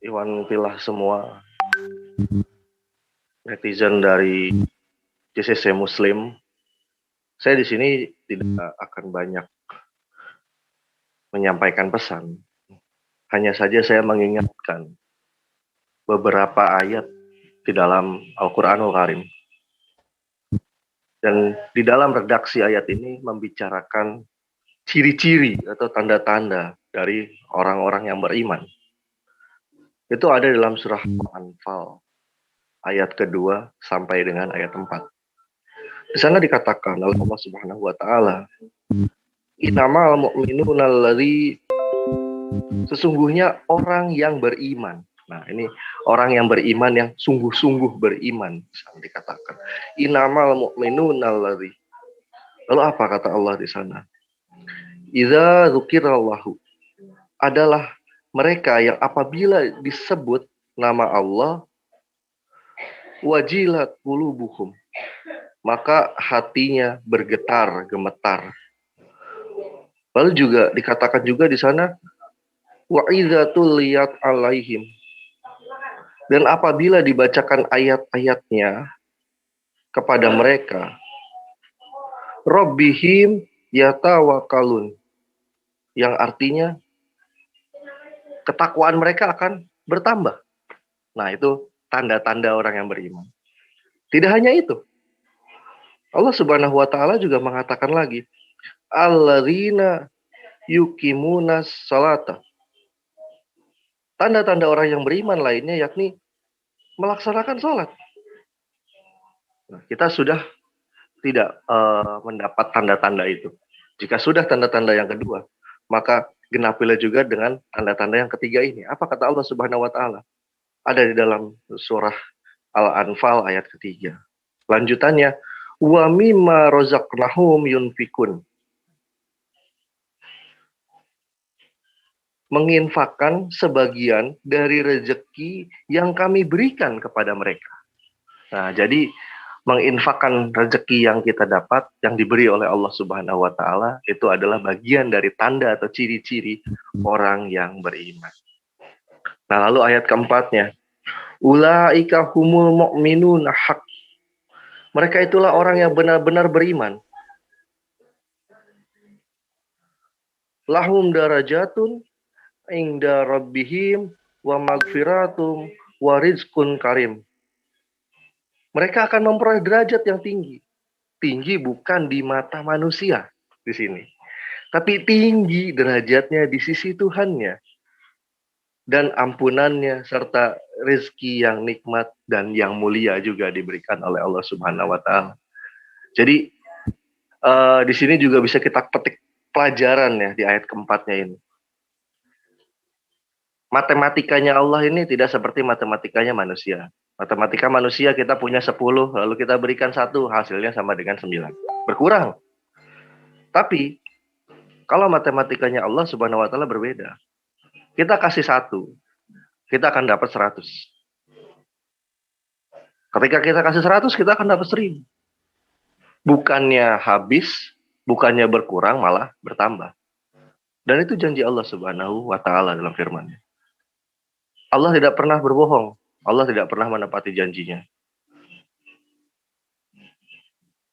Iwan pilah semua netizen dari JCC Muslim. Saya di sini tidak akan banyak menyampaikan pesan. Hanya saja saya mengingatkan beberapa ayat di dalam Al-Quranul Karim. Dan di dalam redaksi ayat ini membicarakan ciri-ciri atau tanda-tanda dari orang-orang yang beriman. Itu ada dalam surah Al-Anfal ayat kedua sampai dengan ayat 4. Di sana dikatakan oleh Allah Subhanahu wa taala, "Innamal mu'minuna allazi," sesungguhnya orang yang beriman. Nah, ini orang yang beriman, yang sungguh-sungguh beriman, dikatakan. Innamal mu'minuna allazi. Lalu apa kata Allah di sana? Idza dzukirallahu, adalah mereka yang apabila disebut nama Allah, wajilat qulubuhum, maka hatinya bergetar, gemetar. Lalu juga dikatakan juga di sana, wa idza tuliyat alaihim, dan apabila dibacakan ayat-ayatnya kepada mereka, rabbihim yatawakkalun, yang artinya ketakwaan mereka akan bertambah. Nah, itu tanda-tanda orang yang beriman. Tidak hanya itu, Allah Subhanahu wa taala juga mengatakan lagi, alladzina yuqimunas salata. Tanda-tanda orang yang beriman lainnya yakni melaksanakan sholat. Nah, kita sudah tidak mendapat tanda-tanda itu. Jika sudah tanda-tanda yang kedua, maka genapilah juga dengan tanda-tanda yang ketiga ini. Apa kata Allah Subhanahu wa taala? Ada di dalam surah Al-Anfal ayat ketiga. Lanjutannya, wa mimma razaqnahum yunfikun. Menginfakkan sebagian dari rezeki yang kami berikan kepada mereka. Nah, jadi menginfakkan rezeki yang kita dapat, yang diberi oleh Allah Subhanahu wa taala, itu adalah bagian dari tanda atau ciri-ciri orang yang beriman. Nah, lalu ayat keempatnya, ulaika humul mu'minun haq. Mereka itulah orang yang benar-benar beriman. Lahum darajatun inda rabbihim wa magfiratum wa rizqun karim. Mereka akan memperoleh derajat yang tinggi. Tinggi bukan di mata manusia di sini, tapi tinggi derajatnya di sisi Tuhannya. Dan ampunannya serta rezeki yang nikmat dan yang mulia juga diberikan oleh Allah Subhanahu wa taala. Jadi di sini juga bisa kita petik pelajaran ya di ayat keempatnya ini. Matematikanya Allah ini tidak seperti matematikanya manusia. Matematika manusia kita punya 10, lalu kita berikan 1, hasilnya sama dengan 9. Berkurang. Tapi, kalau matematikanya Allah Subhanahu wa Ta'ala berbeda. Kita kasih 1, kita akan dapat 100. Ketika kita kasih 100, kita akan dapat 1000. Bukannya habis, bukannya berkurang, malah bertambah. Dan itu janji Allah Subhanahu wa Ta'ala dalam firman-Nya. Allah tidak pernah berbohong. Allah tidak pernah menepati janjinya.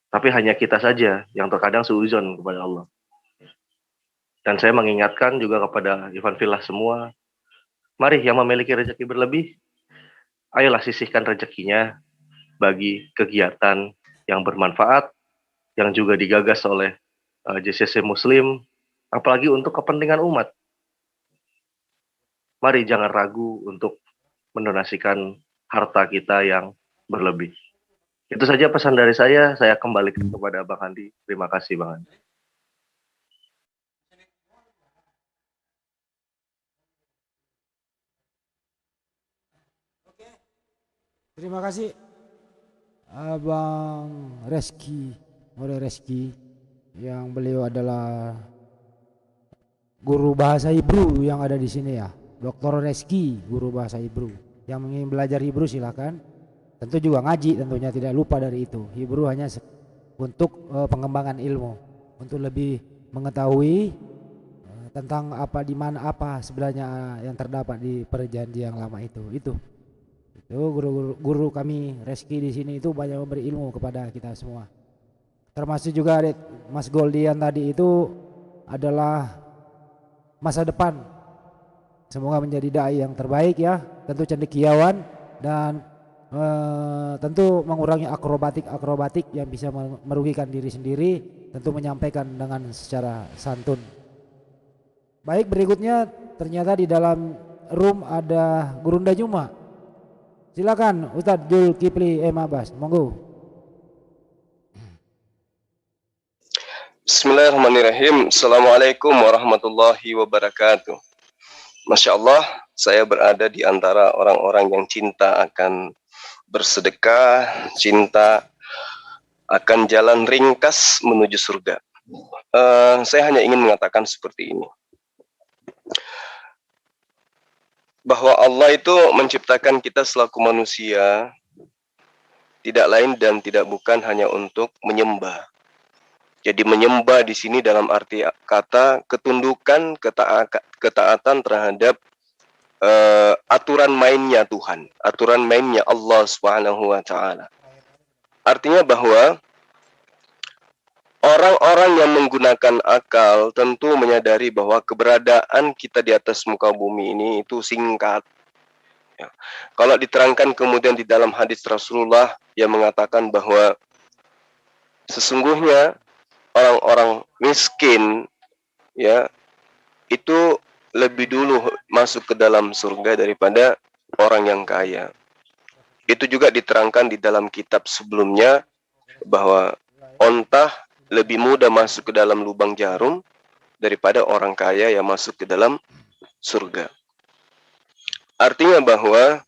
Tapi hanya kita saja yang terkadang suuzon kepada Allah. Dan saya mengingatkan juga kepada Ivan Villa semua, mari yang memiliki rezeki berlebih, ayolah sisihkan rezekinya bagi kegiatan yang bermanfaat, yang juga digagas oleh JCC Muslim, apalagi untuk kepentingan umat. Mari jangan ragu untuk mendonasikan harta kita yang berlebih. Itu saja pesan dari saya kembalikan kepada Bang Andi. Terima kasih Bang Andi. Terima kasih Abang Reski, Mode Reski, yang beliau adalah guru bahasa Hebrew yang ada di sini ya. Dr. Reski, guru bahasa Hebrew. Yang ingin belajar Hebrew silakan. Tentu juga ngaji, tentunya tidak lupa dari itu. Hebrew hanya untuk pengembangan ilmu, untuk lebih mengetahui tentang apa, di mana apa sebenarnya yang terdapat di perjanjian lama itu. Itu guru kami Reski di sini itu banyak memberi ilmu kepada kita semua. Termasuk juga Mas Goldian tadi itu adalah masa depan. Semoga menjadi dai yang terbaik ya, tentu cendekiawan dan tentu mengurangi akrobatik yang bisa merugikan diri sendiri, tentu menyampaikan dengan secara santun. Baik, berikutnya ternyata di dalam room ada Gurunda Juma. Silakan Ustadz Zulkifli M. Abbas, monggo. Bismillahirrahmanirrahim. Assalamualaikum warahmatullahi wabarakatuh. Masya Allah, saya berada di antara orang-orang yang cinta akan bersedekah, cinta akan jalan ringkas menuju surga. Saya hanya ingin mengatakan seperti ini, bahwa Allah itu menciptakan kita selaku manusia tidak lain dan tidak bukan hanya untuk menyembah. Jadi menyembah di sini dalam arti kata ketundukan, ketaatan terhadap aturan mainnya Tuhan, aturan mainnya Allah Subhanahu wa Ta'ala. Artinya bahwa orang-orang yang menggunakan akal tentu menyadari bahwa keberadaan kita di atas muka bumi ini itu singkat. Ya. Kalau diterangkan kemudian di dalam hadis Rasulullah yang mengatakan bahwa sesungguhnya orang-orang miskin ya itu lebih dulu masuk ke dalam surga daripada orang yang kaya. Itu juga diterangkan di dalam kitab sebelumnya bahwa onta lebih mudah masuk ke dalam lubang jarum daripada orang kaya yang masuk ke dalam surga. Artinya bahwa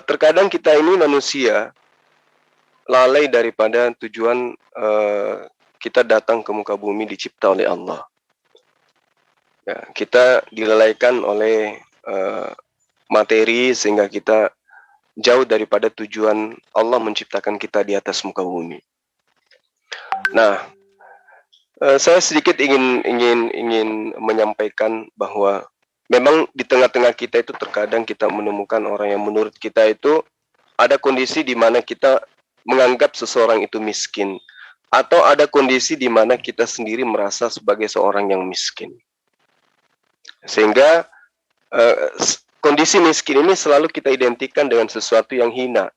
terkadang kita ini manusia lalai daripada tujuan kita datang ke muka bumi dicipta oleh Allah. Ya, kita dilalaikan oleh materi sehingga kita jauh daripada tujuan Allah menciptakan kita di atas muka bumi. Nah, saya sedikit ingin menyampaikan bahwa memang di tengah-tengah kita itu terkadang kita menemukan orang yang menurut kita itu ada kondisi di mana kita menganggap seseorang itu miskin, atau ada kondisi di mana kita sendiri merasa sebagai seorang yang miskin. Sehingga kondisi miskin ini selalu kita identikan dengan sesuatu yang hina.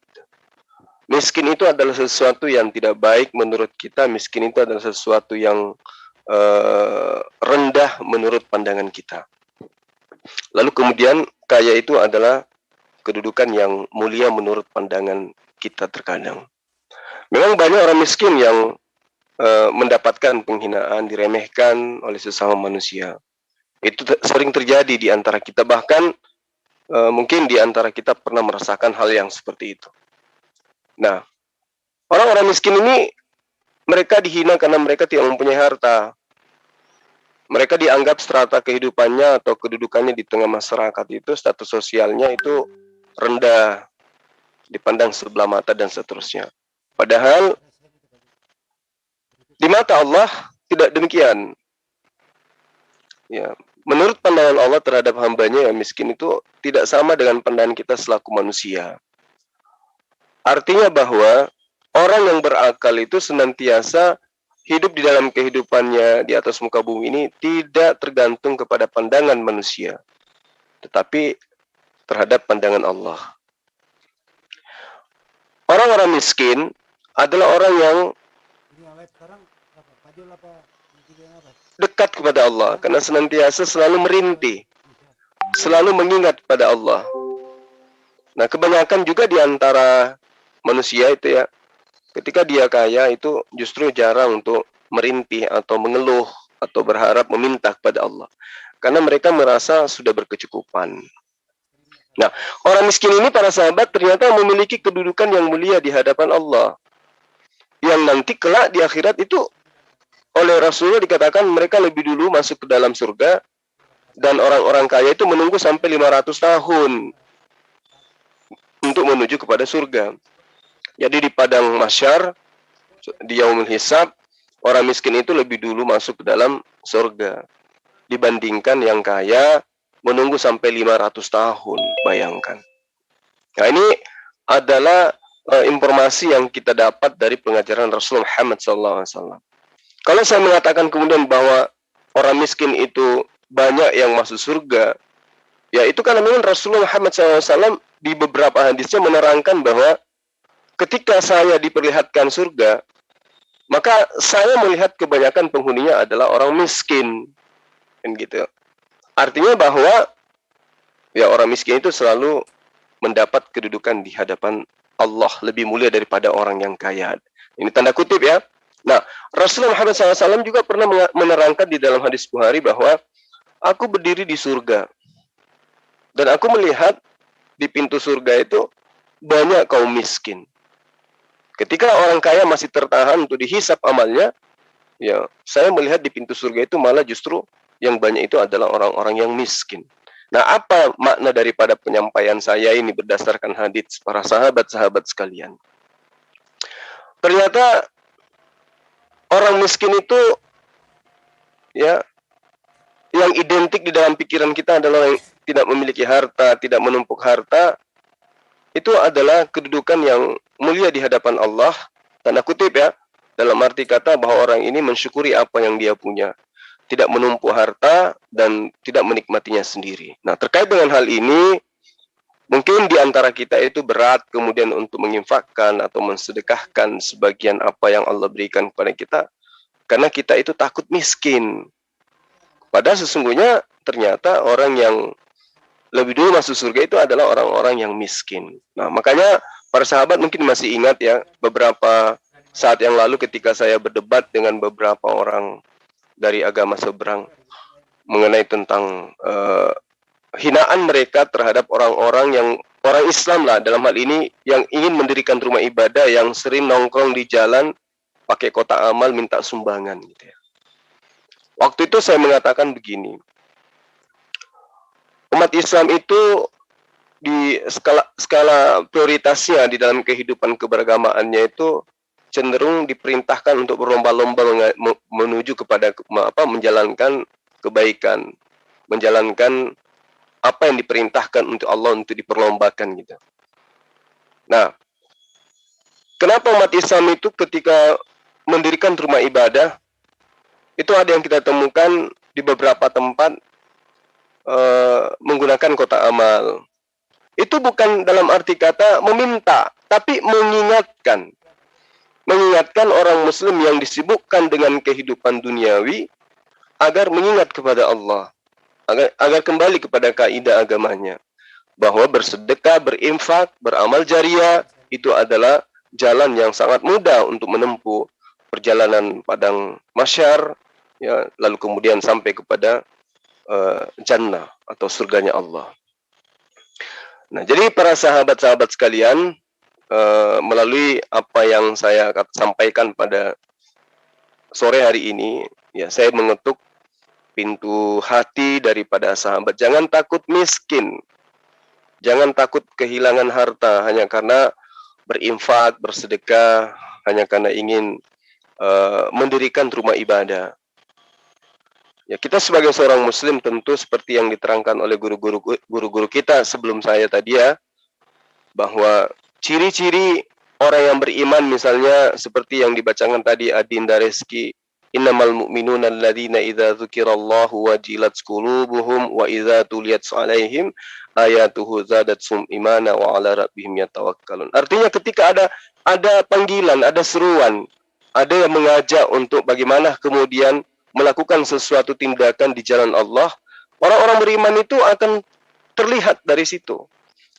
Miskin itu adalah sesuatu yang tidak baik menurut kita. Miskin itu adalah sesuatu yang rendah menurut pandangan kita. Lalu kemudian kaya itu adalah kedudukan yang mulia menurut pandangan kita terkadang. Memang banyak orang miskin yang mendapatkan penghinaan, diremehkan oleh sesama manusia. Itu sering terjadi di antara kita. Bahkan Mungkin di antara kita pernah merasakan hal yang seperti itu. Nah, orang-orang miskin ini mereka dihina karena mereka tidak mempunyai harta. Mereka dianggap strata kehidupannya atau kedudukannya di tengah masyarakat itu, status sosialnya itu rendah, dipandang sebelah mata dan seterusnya. Padahal di mata Allah tidak demikian. Ya, menurut pandangan Allah terhadap hambanya yang miskin itu tidak sama dengan pandangan kita selaku manusia. Artinya bahwa orang yang berakal itu senantiasa hidup di dalam kehidupannya di atas muka bumi ini tidak tergantung kepada pandangan manusia, tetapi terhadap pandangan Allah. Orang-orang miskin adalah orang yang dekat kepada Allah karena senantiasa selalu merintih, selalu mengingat pada Allah. Nah, kebanyakan juga di antara manusia itu ya, ketika dia kaya itu justru jarang untuk merintih atau mengeluh atau berharap meminta kepada Allah. Karena mereka merasa sudah berkecukupan. Nah, orang miskin ini para sahabat ternyata memiliki kedudukan yang mulia di hadapan Allah. Yang nanti kelak di akhirat itu oleh Rasulullah dikatakan mereka lebih dulu masuk ke dalam surga dan orang-orang kaya itu menunggu sampai 500 tahun untuk menuju kepada surga. Jadi di padang mahsyar, di yaumul hisab, orang miskin itu lebih dulu masuk ke dalam surga dibandingkan yang kaya menunggu sampai 500 tahun, bayangkan. Nah, ini adalah informasi yang kita dapat dari pengajaran Rasulullah Muhammad SAW. Kalau saya mengatakan kemudian bahwa orang miskin itu banyak yang masuk surga, ya itu karena memang Rasulullah Muhammad SAW di beberapa hadisnya menerangkan bahwa ketika saya diperlihatkan surga, maka saya melihat kebanyakan penghuninya adalah orang miskin, kan gitu. Artinya bahwa ya orang miskin itu selalu mendapat kedudukan di hadapan Allah lebih mulia daripada orang yang kaya. Ini tanda kutip ya. Nah, Rasulullah Muhammad SAW juga pernah menerangkan di dalam hadis Bukhari bahwa aku berdiri di surga dan aku melihat di pintu surga itu banyak kaum miskin. Ketika orang kaya masih tertahan untuk dihisap amalnya, ya saya melihat di pintu surga itu malah justru yang banyak itu adalah orang-orang yang miskin. Nah, apa makna daripada penyampaian saya ini berdasarkan hadis para sahabat-sahabat sekalian? Ternyata orang miskin itu ya yang identik di dalam pikiran kita adalah yang tidak memiliki harta, tidak menumpuk harta. Itu adalah kedudukan yang mulia di hadapan Allah, tanda kutip ya, dalam arti kata bahwa orang ini mensyukuri apa yang dia punya, tidak menumpuk harta dan tidak menikmatinya sendiri. Nah, terkait dengan hal ini, mungkin di antara kita itu berat kemudian untuk menginfakkan atau mensedekahkan sebagian apa yang Allah berikan kepada kita, karena kita itu takut miskin. Padahal sesungguhnya ternyata orang yang lebih dulu masuk surga itu adalah orang-orang yang miskin. Nah, makanya para sahabat mungkin masih ingat ya, beberapa saat yang lalu ketika saya berdebat dengan beberapa orang dari agama seberang mengenai tentang hinaan mereka terhadap orang-orang yang orang Islam lah dalam hal ini yang ingin mendirikan rumah ibadah yang sering nongkrong di jalan pakai kotak amal minta sumbangan gitu ya. Waktu itu saya mengatakan begini, umat Islam itu di skala prioritasnya di dalam kehidupan keberagamaannya itu cenderung diperintahkan untuk berlomba-lomba menuju kepada menjalankan kebaikan, menjalankan apa yang diperintahkan untuk Allah untuk diperlombakan gitu. Nah, kenapa umat Islam itu ketika mendirikan rumah ibadah itu ada yang kita temukan di beberapa tempat menggunakan kotak amal. Itu bukan dalam arti kata meminta, tapi mengingatkan. Mengingatkan orang muslim yang disibukkan dengan kehidupan duniawi agar mengingat kepada Allah, agar kembali kepada kaidah agamanya, bahwa bersedekah, berinfak, beramal jariah itu adalah jalan yang sangat mudah untuk menempuh perjalanan padang mahsyar, ya, lalu kemudian sampai kepada jannah atau surganya Allah. Nah, jadi para sahabat-sahabat sekalian, melalui apa yang saya sampaikan pada sore hari ini, ya saya mengetuk pintu hati daripada sahabat. Jangan takut miskin, jangan takut kehilangan harta hanya karena berinfak, bersedekah, hanya karena ingin mendirikan rumah ibadah. Ya, kita sebagai seorang muslim tentu seperti yang diterangkan oleh guru-guru kita sebelum saya tadi ya, bahwa ciri-ciri orang yang beriman misalnya seperti yang dibacakan tadi Adinda Reski, innamal mu'minuna alladzina idza dzukirallahu wajilat qulubuhum wa idza tuliyat 'alaihim ayatuhu zadatsum imana wa 'ala rabbihim yatawakkalun. Artinya ketika ada panggilan, ada seruan, ada yang mengajak untuk bagaimana kemudian melakukan sesuatu tindakan di jalan Allah, orang-orang beriman itu akan terlihat dari situ.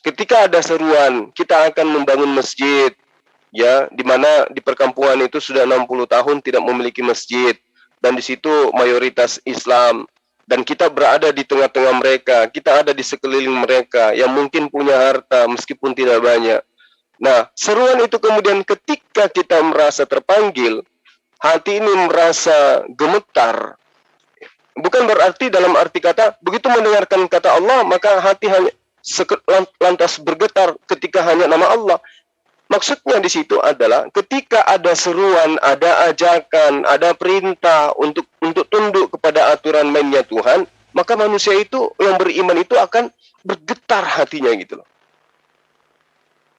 Ketika ada seruan, kita akan membangun masjid, ya, di mana di perkampungan itu sudah 60 tahun tidak memiliki masjid, dan di situ mayoritas Islam, dan kita berada di tengah-tengah mereka, kita ada di sekeliling mereka yang mungkin punya harta meskipun tidak banyak. Nah, seruan itu kemudian ketika kita merasa terpanggil, hati ini merasa gemetar. Bukan berarti dalam arti kata, begitu mendengarkan kata Allah, maka hati hanya lantas bergetar ketika hanya nama Allah. Maksudnya di situ adalah ketika ada seruan, ada ajakan, ada perintah untuk tunduk kepada aturan mainnya Tuhan, maka manusia itu yang beriman itu akan bergetar hatinya gitu loh.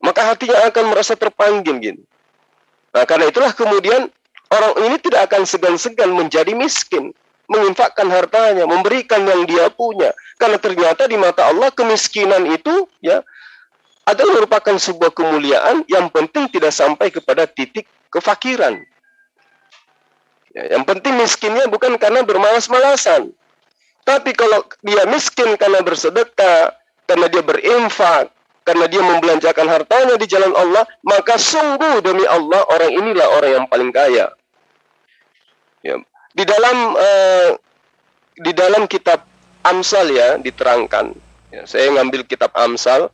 Maka hatinya akan merasa terpanggil gitu. Nah, karena itulah kemudian orang ini tidak akan segan-segan menjadi miskin, menginfakkan hartanya, memberikan yang dia punya. Karena ternyata di mata Allah kemiskinan itu ya adalah merupakan sebuah kemuliaan yang penting tidak sampai kepada titik kefakiran. Ya, yang penting miskinnya bukan karena bermalas-malasan. Tapi kalau dia miskin karena bersedekah, karena dia berinfak, karena dia membelanjakan hartanya di jalan Allah, maka sungguh demi Allah orang inilah orang yang paling kaya. Ya, di dalam kitab Amsal ya diterangkan. Ya, saya ngambil kitab Amsal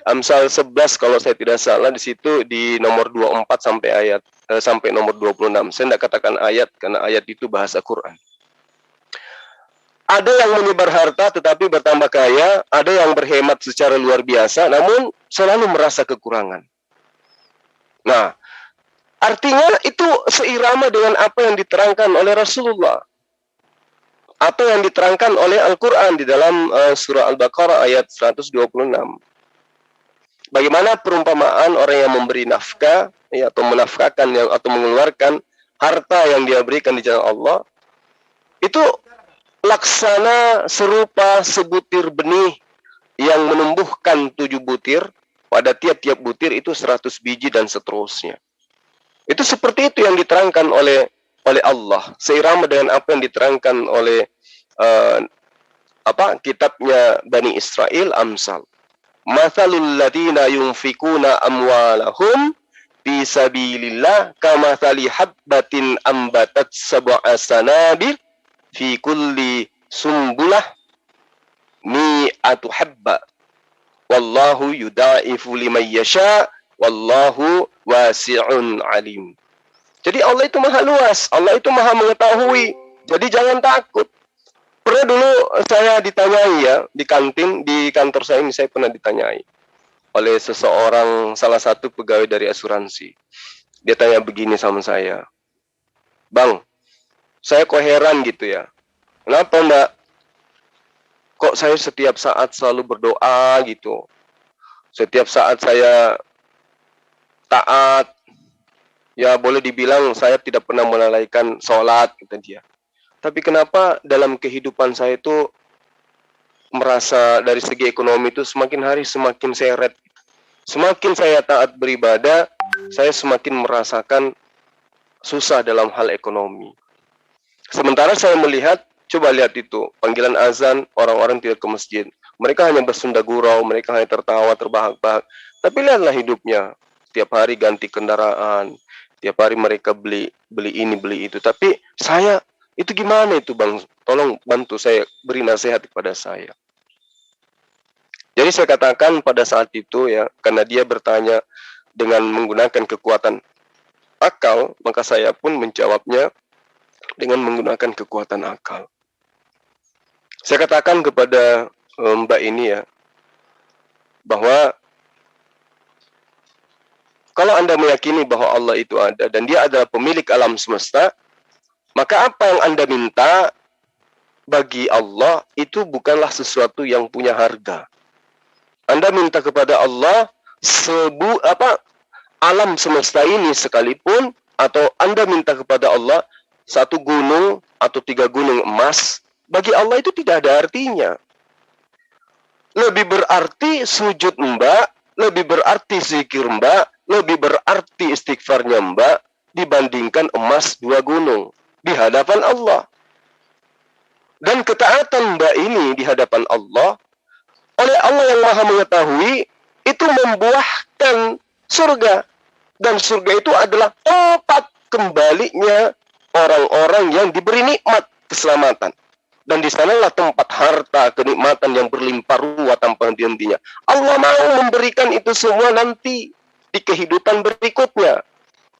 11 kalau saya tidak salah, di situ di nomor 24 sampai nomor 26. Saya tidak katakan ayat karena ayat itu bahasa Quran. Ada yang menyebar harta tetapi bertambah kaya, ada yang berhemat secara luar biasa namun selalu merasa kekurangan. Nah, artinya itu seirama dengan apa yang diterangkan oleh Rasulullah atau yang diterangkan oleh Al-Quran di dalam surah Al-Baqarah ayat 126. Bagaimana perumpamaan orang yang memberi nafkah ya, atau menafkahkan atau mengeluarkan harta yang dia berikan di jalan Allah, itu laksana serupa sebutir benih yang menumbuhkan 7 butir, pada tiap-tiap butir itu 100 biji dan seterusnya. Itu seperti itu yang diterangkan oleh Allah, seirama dengan apa yang diterangkan oleh kitabnya Bani Israel Amsal. Mathalul ladina yunfikuna amwalahum fi sabilillah kamathali habbatin ambatat sab'a sanabir fi kulli sumbulah mi'atu habba wallahu yudaifu liman yasha wallahu wasi'un alim. Jadi Allah itu maha luas, Allah itu maha mengetahui. Jadi jangan takut. Pernah dulu saya ditanyai ya, di kantin, di kantor saya ini saya pernah ditanyai oleh seseorang, salah satu pegawai dari asuransi. Dia tanya begini sama saya, "Bang, saya kok heran gitu ya. Kenapa Mbak? Kok saya setiap saat selalu berdoa gitu. Setiap saat saya taat. Ya boleh dibilang saya tidak pernah melalaikan sholat," kata dia. "Tapi kenapa dalam kehidupan saya itu merasa dari segi ekonomi itu semakin hari semakin seret. Semakin saya taat beribadah, saya semakin merasakan susah dalam hal ekonomi. Sementara saya melihat, coba lihat itu, panggilan azan, orang-orang tidak ke masjid. Mereka hanya bersunda gurau, mereka hanya tertawa, terbahak-bahak. Tapi lihatlah hidupnya, tiap hari ganti kendaraan, tiap hari mereka beli ini, beli itu. Tapi saya, itu gimana itu Bang? Tolong bantu saya, beri nasihat kepada saya." Jadi saya katakan pada saat itu ya, karena dia bertanya dengan menggunakan kekuatan akal, maka saya pun menjawabnya dengan menggunakan kekuatan akal. Saya katakan kepada Mbak ini ya, bahwa kalau Anda meyakini bahwa Allah itu ada dan dia adalah pemilik alam semesta, maka apa yang Anda minta bagi Allah itu bukanlah sesuatu yang punya harga. Anda minta kepada Allah alam semesta ini sekalipun, atau Anda minta kepada Allah 1 gunung atau 3 gunung emas, bagi Allah itu tidak ada artinya. Lebih berarti sujud Mbak, lebih berarti zikir Mbak, lebih berarti istighfarnya Mbak dibandingkan emas 2 gunung di hadapan Allah. Dan ketaatan Mbak ini di hadapan Allah, oleh Allah yang Maha Mengetahui, itu membuahkan surga. Dan surga itu adalah tempat kembalinya orang-orang yang diberi nikmat keselamatan. Dan di sanalah tempat harta, kenikmatan yang berlimpah ruah tanpa henti-hentinya. Allah mau memberikan itu semua nanti di kehidupan berikutnya.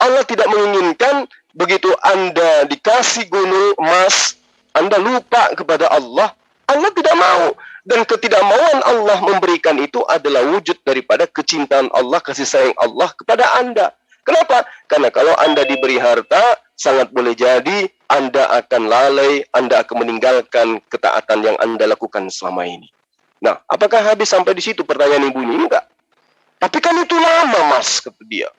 Allah tidak menginginkan begitu Anda dikasih gunung emas, Anda lupa kepada Allah. Allah tidak mau. Dan ketidakmauan Allah memberikan itu adalah wujud daripada kecintaan Allah, kasih sayang Allah kepada Anda. Kenapa? Karena kalau Anda diberi harta, sangat boleh jadi Anda akan lalai, Anda akan meninggalkan ketaatan yang Anda lakukan selama ini. Nah, apakah habis sampai di situ pertanyaan ibu ini? Enggak. Tapi kan itu lama, Mas, kata dia.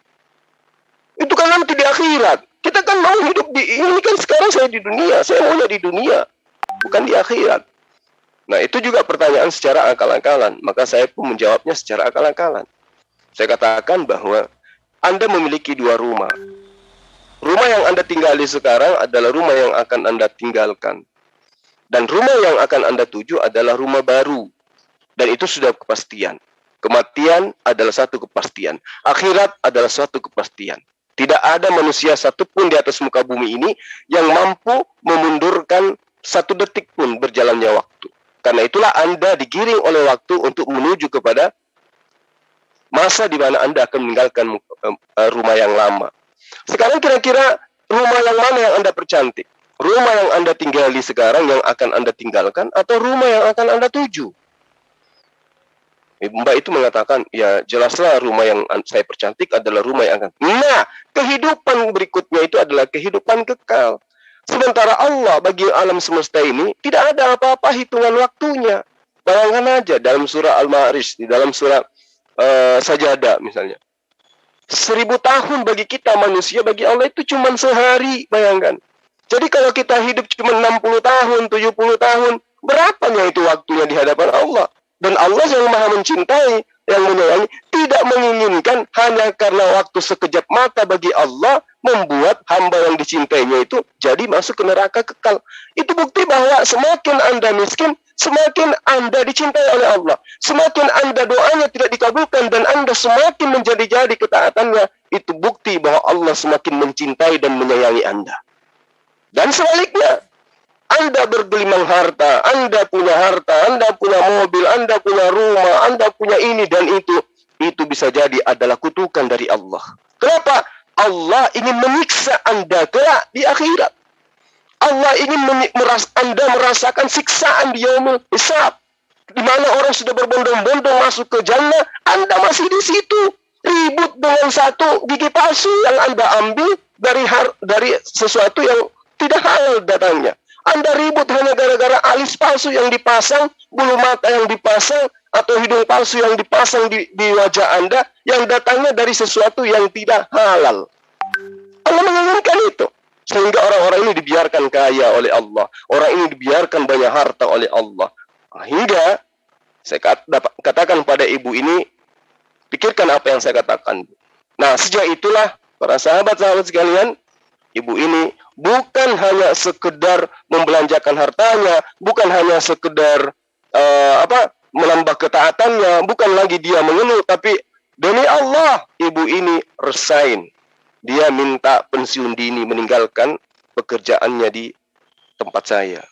Itu kan nanti di akhirat. Kita kan mau hidup di ini, kan sekarang saya di dunia. Saya maunya di dunia, bukan di akhirat. Nah, itu juga pertanyaan secara akal-akalan. Maka saya pun menjawabnya secara akal-akalan. Saya katakan bahwa Anda memiliki 2 rumah. Rumah yang Anda tinggali sekarang adalah rumah yang akan Anda tinggalkan. Dan rumah yang akan Anda tuju adalah rumah baru. Dan itu sudah kepastian. Kematian adalah satu kepastian. Akhirat adalah suatu kepastian. Tidak ada manusia satupun di atas muka bumi ini yang mampu memundurkan 1 detik pun berjalannya waktu. Karena itulah Anda digiring oleh waktu untuk menuju kepada masa di mana Anda akan meninggalkan rumah yang lama. Sekarang kira-kira rumah yang mana yang Anda percantik? Rumah yang Anda tinggali sekarang yang akan Anda tinggalkan, atau rumah yang akan Anda tuju? Mbak itu mengatakan, ya jelaslah rumah yang saya percantik adalah rumah yang akan. Nah, kehidupan berikutnya itu adalah kehidupan kekal. Sementara Allah bagi alam semesta ini tidak ada apa-apa hitungan waktunya. Bayangkan aja dalam surah Al-Ma'arij, di dalam surah Sajadah misalnya. 1000 tahun bagi kita manusia, bagi Allah itu cuma sehari, bayangkan. Jadi kalau kita hidup cuma 60 tahun, 70 tahun, berapanya itu waktunya di hadapan Allah? Dan Allah yang Maha mencintai, yang menyayangi, tidak menginginkan hanya karena waktu sekejap mata bagi Allah membuat hamba yang dicintainya itu jadi masuk ke neraka kekal. Itu bukti bahwa semakin Anda miskin, semakin Anda dicintai oleh Allah. Semakin Anda doanya tidak dikabulkan dan Anda semakin menjadi-jadi ketaatannya, itu bukti bahwa Allah semakin mencintai dan menyayangi Anda. Dan sebaliknya, Anda bergelimang harta, Anda punya mobil, Anda punya rumah, Anda punya ini dan itu bisa jadi adalah kutukan dari Allah. Kenapa? Allah ingin menyiksa Anda kelak di akhirat. Allah ingin Anda merasakan siksaan di yaumul hisab, di mana orang sudah berbondong-bondong masuk ke jannah, Anda masih di situ, ribut dengan 1 gigi palsu yang Anda ambil dari sesuatu yang tidak halal datangnya. Anda ribut hanya gara-gara alis palsu yang dipasang, bulu mata yang dipasang, atau hidung palsu yang dipasang di wajah Anda, yang datangnya dari sesuatu yang tidak halal. Allah menginginkan itu. Sehingga orang-orang ini dibiarkan kaya oleh Allah. Orang ini dibiarkan banyak harta oleh Allah. Hingga saya katakan pada ibu ini, pikirkan apa yang saya katakan. Nah, sejak itulah para sahabat-sahabat sekalian, ibu ini bukan hanya sekedar membelanjakan hartanya, bukan hanya sekedar menambah ketaatannya, bukan lagi dia mengeluh, tapi demi Allah, ibu ini resign. Dia minta pensiun dini, meninggalkan pekerjaannya di tempat saya.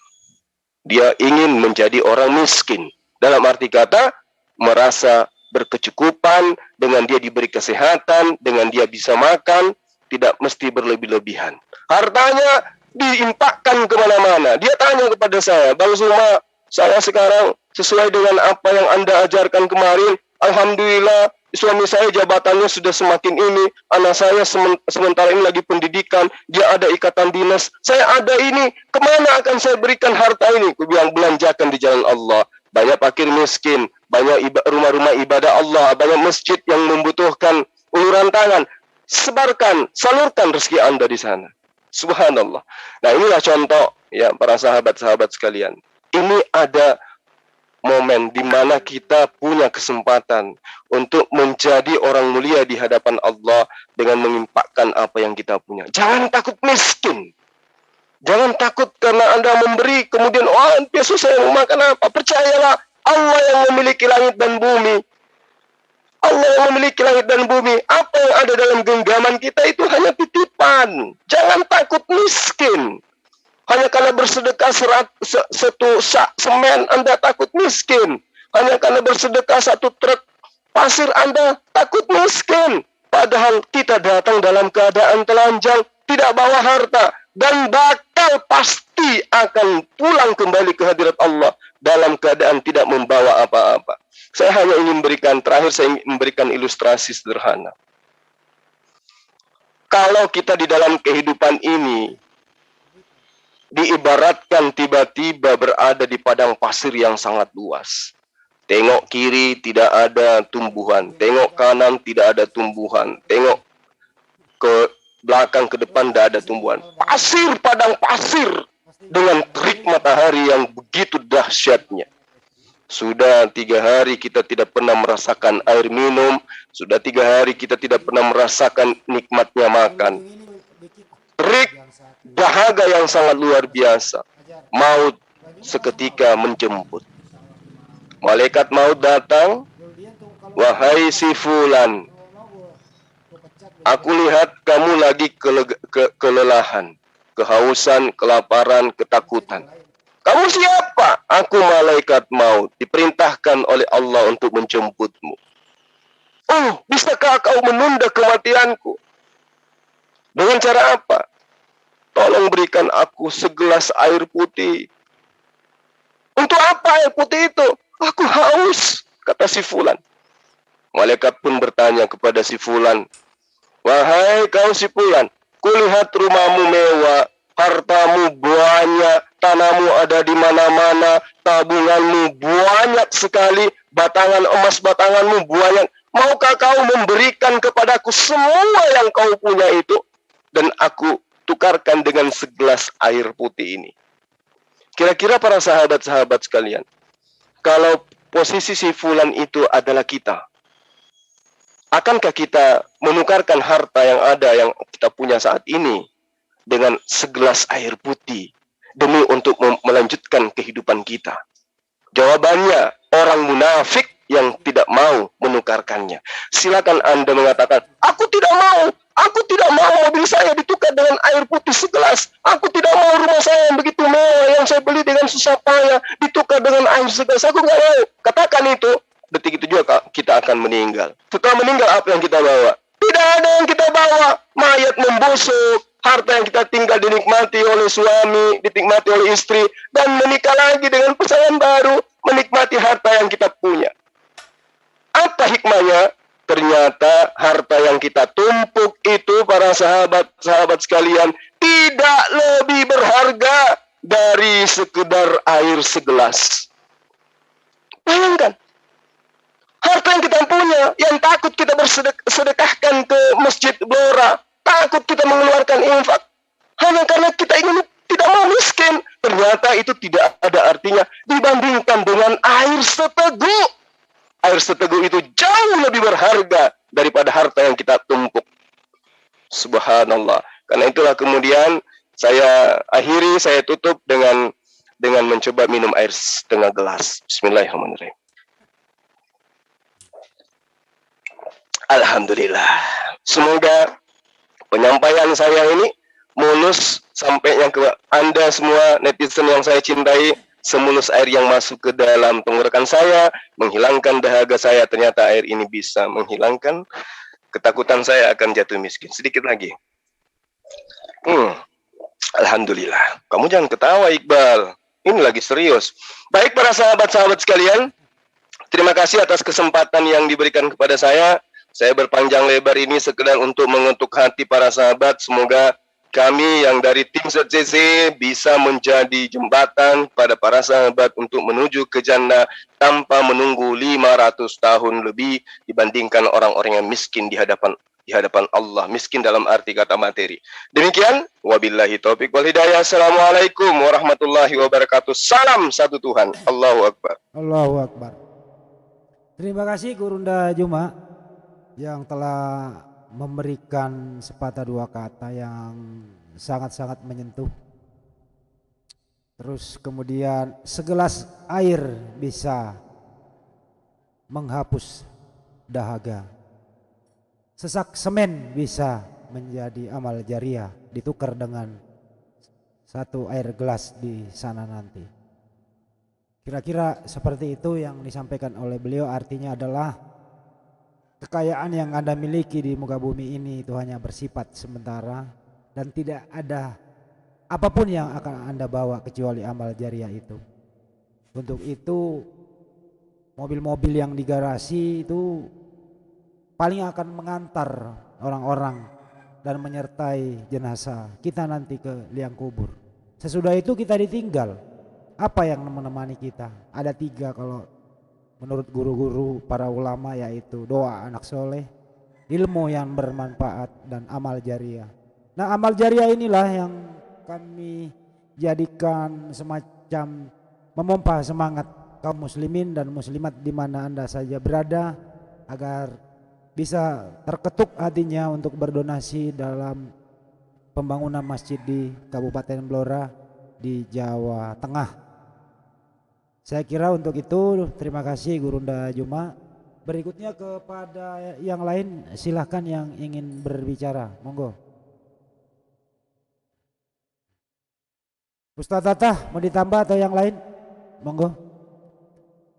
Dia ingin menjadi orang miskin. Dalam arti kata, merasa berkecukupan, dengan dia diberi kesehatan, dengan dia bisa makan, tidak mesti berlebih-lebihan. Hartanya diinfakkan kemana-mana. Dia tanya kepada saya, Bang Zuma, saya sekarang sesuai dengan apa yang Anda ajarkan kemarin, alhamdulillah, suami saya jabatannya sudah semakin ini, anak saya sementara ini lagi pendidikan, dia ada ikatan dinas, saya ada ini, kemana akan saya berikan harta ini? Aku bilang, belanjakan di jalan Allah. Banyak fakir miskin, banyak rumah-rumah ibadah Allah, banyak masjid yang membutuhkan uluran tangan. Sebarkan, salurkan rezeki Anda di sana. Subhanallah. Nah, inilah contoh ya para sahabat-sahabat sekalian. Ini ada momen di mana kita punya kesempatan untuk menjadi orang mulia di hadapan Allah dengan mengimpakkan apa yang kita punya. Jangan takut miskin. Jangan takut karena Anda memberi, kemudian, oh, besok saya mau makan apa? Percayalah, Allah yang memiliki langit dan bumi. Allah yang memiliki langit dan bumi. Apa yang ada dalam genggaman kita itu hanya titipan. Jangan takut miskin. Hanya karena bersedekah satu sak semen, Anda takut miskin. Hanya karena bersedekah satu truk pasir, Anda takut miskin. Padahal kita datang dalam keadaan telanjang, tidak bawa harta, dan bakal pasti akan pulang kembali ke hadirat Allah dalam keadaan tidak membawa apa-apa. Saya hanya ingin memberikan ilustrasi sederhana. Kalau kita di dalam kehidupan ini diibaratkan tiba-tiba berada di padang pasir yang sangat luas. Tengok kiri tidak ada tumbuhan, tengok kanan tidak ada tumbuhan, tengok ke belakang ke depan tidak ada tumbuhan. Pasir, padang pasir dengan terik matahari yang begitu dahsyatnya. Sudah 3 hari kita tidak pernah merasakan air minum, sudah 3 hari kita tidak pernah merasakan nikmatnya makan. Terik, dahaga yang sangat luar biasa. Maut seketika menjemput. Malaikat maut datang, wahai si fulan, aku lihat kamu lagi kelelahan, kehausan, kelaparan, ketakutan. Kamu siapa? Aku malaikat maut, diperintahkan oleh Allah untuk menjemputmu. Oh, bisakah kau menunda kematianku? Dengan cara apa? Tolong berikan aku segelas air putih. Untuk apa air putih itu? Aku haus, kata si fulan. Malaikat pun bertanya kepada si fulan, wahai kau si fulan, kulihat rumahmu mewah, hartamu banyak, tanahmu ada di mana-mana, tabunganmu banyak sekali, batangan emas batanganmu banyak. Maukah kau memberikan kepadaku semua yang kau punya itu, dan aku tukarkan dengan segelas air putih ini? Kira-kira para sahabat-sahabat sekalian, kalau posisi si fulan itu adalah kita, akankah kita menukarkan harta yang ada, yang kita punya saat ini, dengan segelas air putih demi untuk melanjutkan kehidupan kita? Jawabannya, orang munafik yang tidak mau menukarkannya. Silakan Anda mengatakan, aku tidak mau mobil saya ditukar dengan air putih segelas. Aku tidak mau rumah saya yang begitu mewah, yang saya beli dengan susah payah, ditukar dengan air segelas. Aku nggak mau. Katakan itu. Detik itu juga kita akan meninggal. Setelah meninggal, apa yang kita bawa? Tidak ada yang kita bawa. Mayat membusuk. Harta yang kita tinggal dinikmati oleh suami, dinikmati oleh istri, dan menikah lagi dengan pasangan baru, menikmati harta yang kita punya. Apa hikmahnya? Ternyata harta yang kita tumpuk itu, para sahabat-sahabat sekalian, tidak lebih berharga dari sekedar air segelas. Bayangkan, harta yang kita punya, yang takut kita bersedekahkan ke Masjid Blora, takut kita mengeluarkan infak, hanya karena kita ingin tidak mau miskin. Ternyata itu tidak ada artinya dibandingkan dengan air seteguk. Air seteguk itu jauh lebih berharga daripada harta yang kita tumpuk. Subhanallah. Karena itulah kemudian saya akhiri, saya tutup dengan mencoba minum air setengah gelas. Bismillahirrahmanirrahim. Alhamdulillah. Semoga penyampaian saya ini mulus sampainya ke Anda semua netizen yang saya cintai. semulus air yang masuk ke dalam tenggorokan saya, menghilangkan dahaga saya. Ternyata air ini bisa menghilangkan ketakutan saya akan jatuh miskin. Sedikit lagi. Alhamdulillah. Kamu jangan ketawa, Iqbal. Ini lagi serius. Baik para sahabat-sahabat sekalian, terima kasih atas kesempatan yang diberikan kepada saya. Saya berpanjang lebar ini sekedar untuk mengetuk hati para sahabat. Semoga kami yang dari tim ZCC bisa menjadi jembatan pada para sahabat untuk menuju ke jannah tanpa menunggu 500 tahun lebih dibandingkan orang-orang yang miskin di hadapan Allah. Miskin dalam arti kata materi. Demikian, wabillahi taufiq wal hidayah. Assalamualaikum warahmatullahi wabarakatuh. Salam satu Tuhan. Allahu Akbar. Allahu Akbar. Terima kasih Gurunda Juma yang telah memberikan sepatah dua kata yang sangat-sangat menyentuh. Terus kemudian segelas air bisa menghapus dahaga. Sesak semen bisa menjadi amal jariah, ditukar dengan satu air gelas di sana nanti. Kira-kira seperti itu yang disampaikan oleh beliau, artinya adalah kekayaan yang Anda miliki di muka bumi ini itu hanya bersifat sementara dan tidak ada apapun yang akan Anda bawa kecuali amal jariah itu. Untuk itu mobil-mobil yang di garasi itu paling akan mengantar orang-orang dan menyertai jenazah kita nanti ke liang kubur. Sesudah itu kita ditinggal. Apa yang menemani kita? Ada 3 kalau menurut guru-guru para ulama, yaitu doa anak soleh, ilmu yang bermanfaat, dan amal jariah. Nah, amal jariah inilah yang kami jadikan semacam memompa semangat kaum muslimin dan muslimat di mana Anda saja berada, agar bisa terketuk hatinya untuk berdonasi dalam pembangunan masjid di Kabupaten Blora di Jawa Tengah. Saya kira untuk itu terima kasih Gurunda Juma. Berikutnya kepada yang lain, silahkan yang ingin berbicara, monggo. Ustadz Tata mau ditambah atau yang lain? Monggo.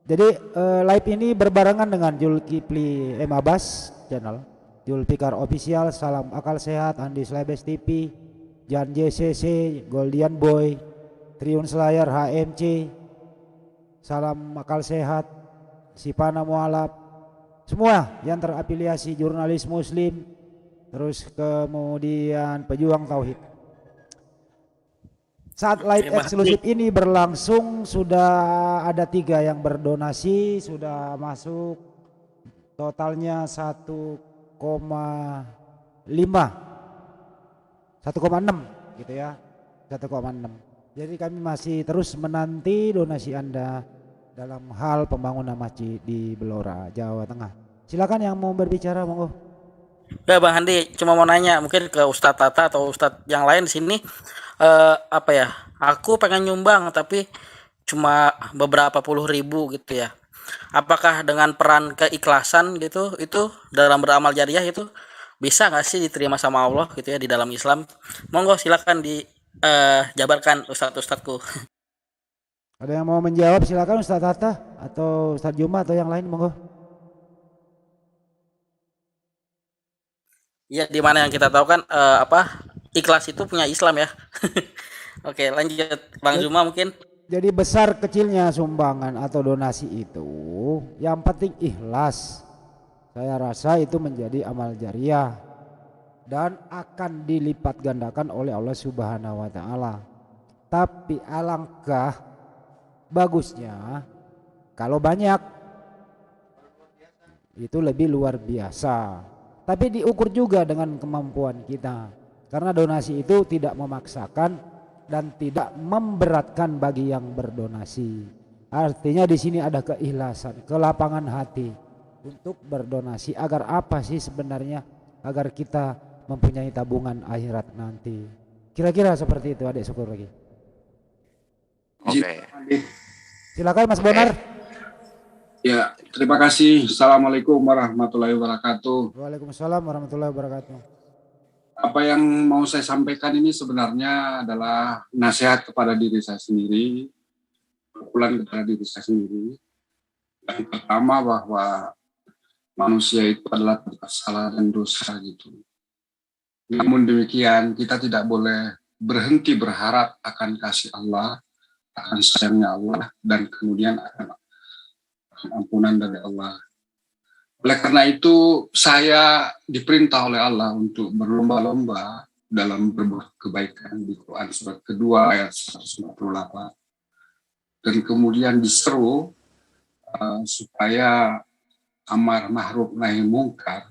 Jadi live ini berbarengan dengan Zulkifli M. Abbas channel, Zulfikar Official, Salam Akal Sehat, Andi Slebes TV, Jan JCC, Goldian Boy, Triun Slayer, HMC, Salam Akal Sehat, Sipana Mualaf, semua yang terafiliasi jurnalis muslim, terus kemudian pejuang tauhid. Saat live eksklusif ini berlangsung sudah ada 3 yang berdonasi, sudah masuk totalnya 1,6 gitu ya, 1,6. Jadi kami masih terus menanti donasi Anda dalam hal pembangunan masjid di Blora, Jawa Tengah. Silakan yang mau berbicara, monggo. Ya Bang Handi, cuma mau nanya mungkin ke Ustadz Tata atau Ustadz yang lain di sini, apa ya? Aku pengen nyumbang tapi cuma beberapa puluh ribu gitu ya. Apakah dengan peran keikhlasan gitu itu dalam beramal jariah itu bisa nggak sih diterima sama Allah gitu ya di dalam Islam? Monggo silakan dijabarkan Ustadz-ustadzku. Ada yang mau menjawab, silakan Ustadz Tata atau Ustadz Juma atau yang lain, monggo. Iya, di mana yang kita tahu kan ikhlas itu punya Islam ya. Oke, lanjut Bang Juma mungkin. Jadi besar kecilnya sumbangan atau donasi itu yang penting ikhlas. Saya rasa itu menjadi amal jariah dan akan dilipat gandakan oleh Allah Subhanahu wa taala. Tapi alangkah bagusnya kalau banyak, itu lebih luar biasa. Tapi diukur juga dengan kemampuan kita, karena donasi itu tidak memaksakan dan tidak memberatkan bagi yang berdonasi. Artinya di sini ada keikhlasan, kelapangan hati untuk berdonasi. Agar apa sih sebenarnya? Agar kita mempunyai tabungan akhirat nanti. Kira-kira seperti itu, Adik Syukur lagi. Oke. Silakan Mas Bonar. Ya, terima kasih. Assalamualaikum warahmatullahi wabarakatuh. Waalaikumsalam warahmatullahi wabarakatuh. Apa yang mau saya sampaikan ini sebenarnya adalah nasihat kepada diri saya sendiri, pukulan kepada diri saya sendiri. Yang pertama bahwa manusia itu adalah bersalah dan dosa gitu. Namun demikian kita tidak boleh berhenti berharap akan kasih Allah, akan sayangnya Allah, dan kemudian akan ampunan dari Allah. Oleh karena itu saya diperintah oleh Allah untuk berlomba-lomba dalam berbuat kebaikan di Quran surat kedua ayat 148. Dan kemudian diseru supaya amar ma'ruf nahi mungkar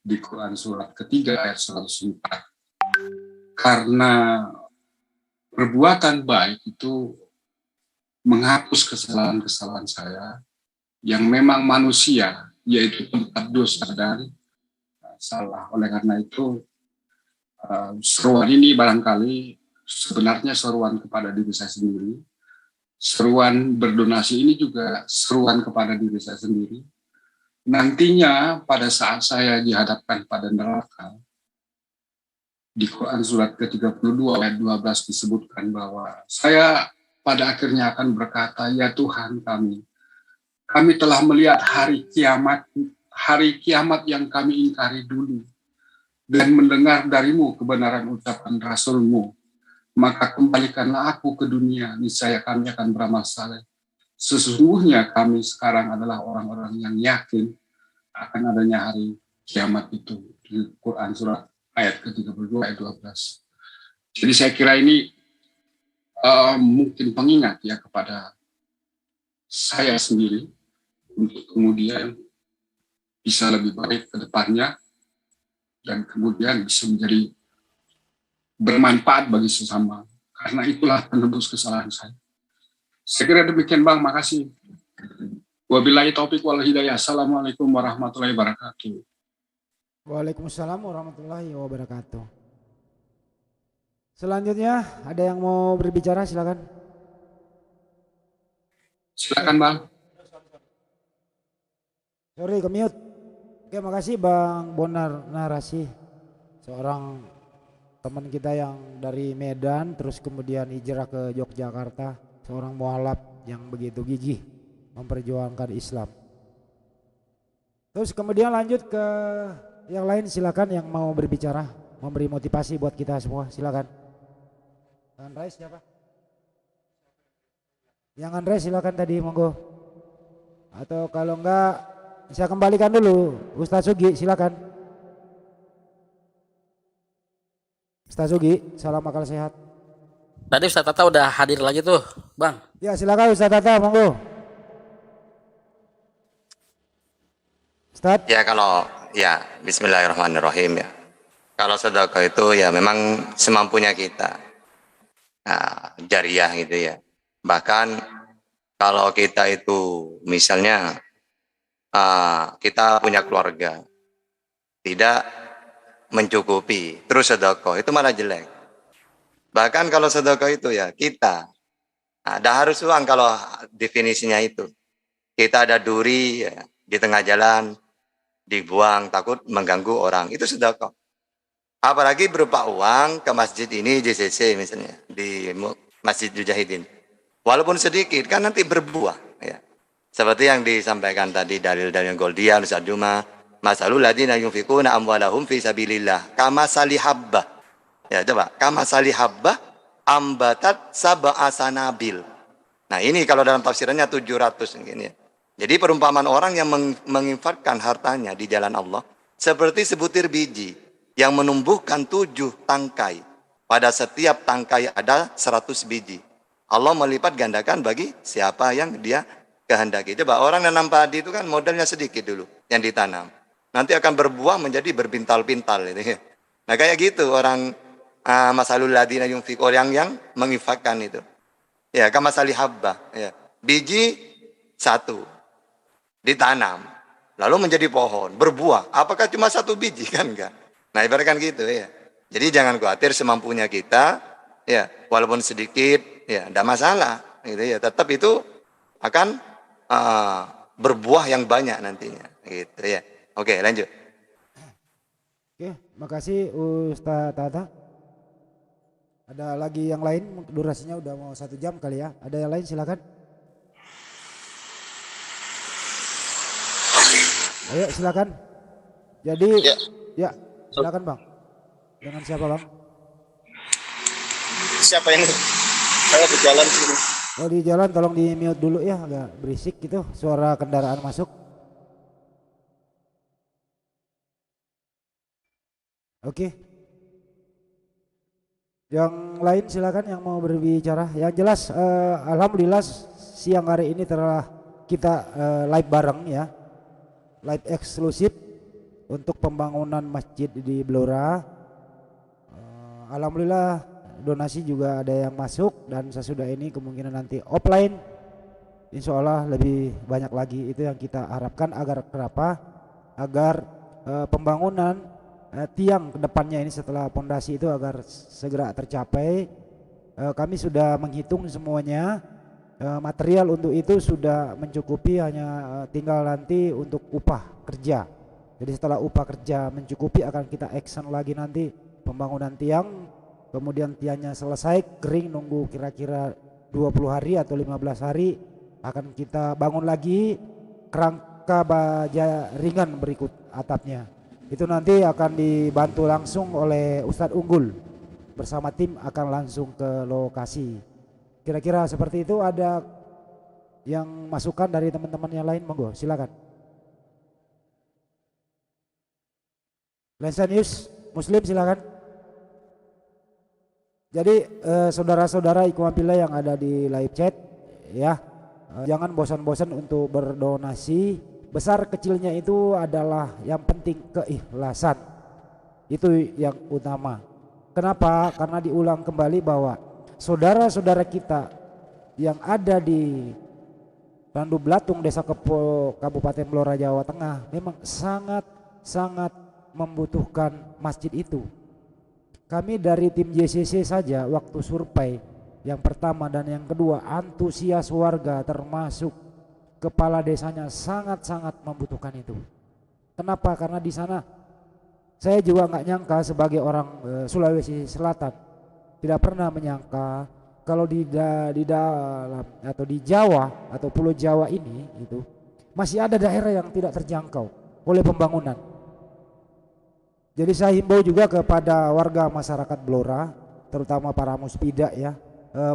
di Quran surat ketiga ayat 104. Karena perbuatan baik itu menghapus kesalahan-kesalahan saya yang memang manusia, yaitu tempat dosa dan salah. Oleh karena itu seruan ini barangkali sebenarnya seruan kepada diri saya sendiri. Seruan berdonasi ini juga seruan kepada diri saya sendiri. Nantinya pada saat saya dihadapkan pada neraka, di Quran surat ke-32 ayat 12 disebutkan bahwa saya pada akhirnya akan berkata, ya Tuhan kami telah melihat hari kiamat yang kami ingkari dulu, dan mendengar darimu kebenaran ucapan Rasulmu, maka kembalikanlah aku ke dunia, niscaya kami akan beramal saleh. Sesungguhnya kami sekarang adalah orang-orang yang yakin akan adanya hari kiamat itu, di Quran surat ayat ke-32 ayat 12. Jadi saya kira ini mungkin pengingat ya kepada saya sendiri untuk kemudian bisa lebih baik ke depannya dan kemudian bisa menjadi bermanfaat bagi sesama, karena itulah penebus kesalahan saya. Saya kira demikian Bang, makasih. Wabillahi taufik wal hidayah. Assalamualaikum warahmatullahi wabarakatuh. Waalaikumsalam warahmatullahi wabarakatuh. Selanjutnya ada yang mau berbicara, silakan. Silakan Bang. Sorry, ke-mute. Oke, makasih Bang Bonar Narasi, seorang teman kita yang dari Medan terus kemudian hijrah ke Yogyakarta, seorang mualaf yang begitu gigih memperjuangkan Islam. Terus kemudian lanjut ke yang lain, silakan yang mau berbicara, memberi motivasi buat kita semua, silakan. Andre siapa? Yang Andre silakan tadi, monggo. Atau kalau enggak saya kembalikan dulu Ustaz Sugi, silakan. Ustaz Sugi, salam akal sehat. Tadi Ustaz Tata udah hadir lagi tuh, Bang. Ya silakan Ustaz Tata, monggo. Ustaz. Ya kalau ya Bismillahirrahmanirrahim ya. Kalau sedekah itu ya memang semampunya kita. Nah, jariah gitu ya. Bahkan kalau kita itu misalnya kita punya keluarga tidak mencukupi, terus sedekah itu malah jelek. Bahkan kalau sedekah itu ya kita ada harus uang kalau definisinya itu. Kita ada duri ya, di tengah jalan dibuang takut mengganggu orang, itu sedekah. Apalagi berupa uang ke masjid ini JCC misalnya di Masjid Mujahidin. Walaupun sedikit kan nanti berbuah ya. Seperti yang disampaikan tadi dalil-dalil Goldia Ustaz Juma, masalul ladina yunfikuna amwalahum fi sabilillah kama salihabbah. Ya coba, kama salihabbah ambatat sab'a sanabil. Nah, ini kalau dalam tafsirannya 700 mungkin ya. Jadi perumpamaan orang yang menginfakkan hartanya di jalan Allah seperti sebutir biji yang menumbuhkan 7 tangkai. Pada setiap tangkai ada 100 biji. Allah melipat gandakan bagi siapa yang dia kehendaki. Coba orang nanam padi itu kan modalnya sedikit dulu yang ditanam. Nanti akan berbuah menjadi berbintal-bintal. Gitu. Nah kayak gitu orang masalul ladina yunfik, orang yang menginfakkan itu. Ya, kama salihabbah. Ya. Biji 1 ditanam, lalu menjadi pohon, berbuah. Apakah cuma 1 biji? Kan enggak. Nah ibaratkan gitu ya. Jadi jangan khawatir, semampunya kita, ya walaupun sedikit, ya tidak masalah. Gitu ya. Tetap itu akan berbuah yang banyak nantinya. Gitu ya. Oke, lanjut. Oke, makasih Ustaz Tata. Ada lagi yang lain, durasinya udah mau 1 jam kali ya. Ada yang lain silakan. Ayo silakan. Jadi ya silakan Bang. Dengan siapa Bang? Siapa ini? Saya di jalan sini. Oh di jalan tolong di mute dulu ya, agak berisik gitu suara kendaraan masuk. Oke. Yang lain silakan yang mau berbicara. Yang jelas alhamdulillah siang hari ini telah kita live bareng ya. Live eksklusif untuk pembangunan masjid di Blora. Alhamdulillah donasi juga ada yang masuk dan sesudah ini kemungkinan nanti offline insya Allah lebih banyak lagi. Itu yang kita harapkan agar kenapa? Agar pembangunan tiang kedepannya ini setelah pondasi itu agar segera tercapai. Kami sudah menghitung semuanya, material untuk itu sudah mencukupi, hanya tinggal nanti untuk upah kerja. Jadi setelah upah kerja mencukupi akan kita action lagi nanti pembangunan tiang. Kemudian tiangnya selesai kering, nunggu kira-kira 20 hari atau 15 hari akan kita bangun lagi kerangka baja ringan berikut atapnya. Itu nanti akan dibantu langsung oleh Ustadz Unggul bersama tim akan langsung ke lokasi. Kira-kira seperti itu. Ada yang masukan dari teman-teman yang lain, monggo silakan. Lensa News Muslim silakan. Jadi saudara-saudara Ikhwanillah yang ada di live chat ya, jangan bosan-bosan untuk berdonasi. Besar kecilnya itu adalah yang penting keikhlasan. Itu yang utama. Kenapa? Karena diulang kembali bahwa saudara-saudara kita yang ada di Randu Blatung, Desa Kepo, Kabupaten Blora, Jawa Tengah memang sangat membutuhkan masjid itu. Kami dari tim JCC saja waktu survei yang pertama dan yang kedua antusias warga termasuk kepala desanya sangat membutuhkan itu. Kenapa? Karena di sana saya juga nggak nyangka sebagai orang Sulawesi Selatan, tidak pernah menyangka kalau di dalam atau di Jawa atau Pulau Jawa ini itu masih ada daerah yang tidak terjangkau oleh pembangunan. Jadi saya himbau juga kepada warga masyarakat Blora, terutama para muspida ya,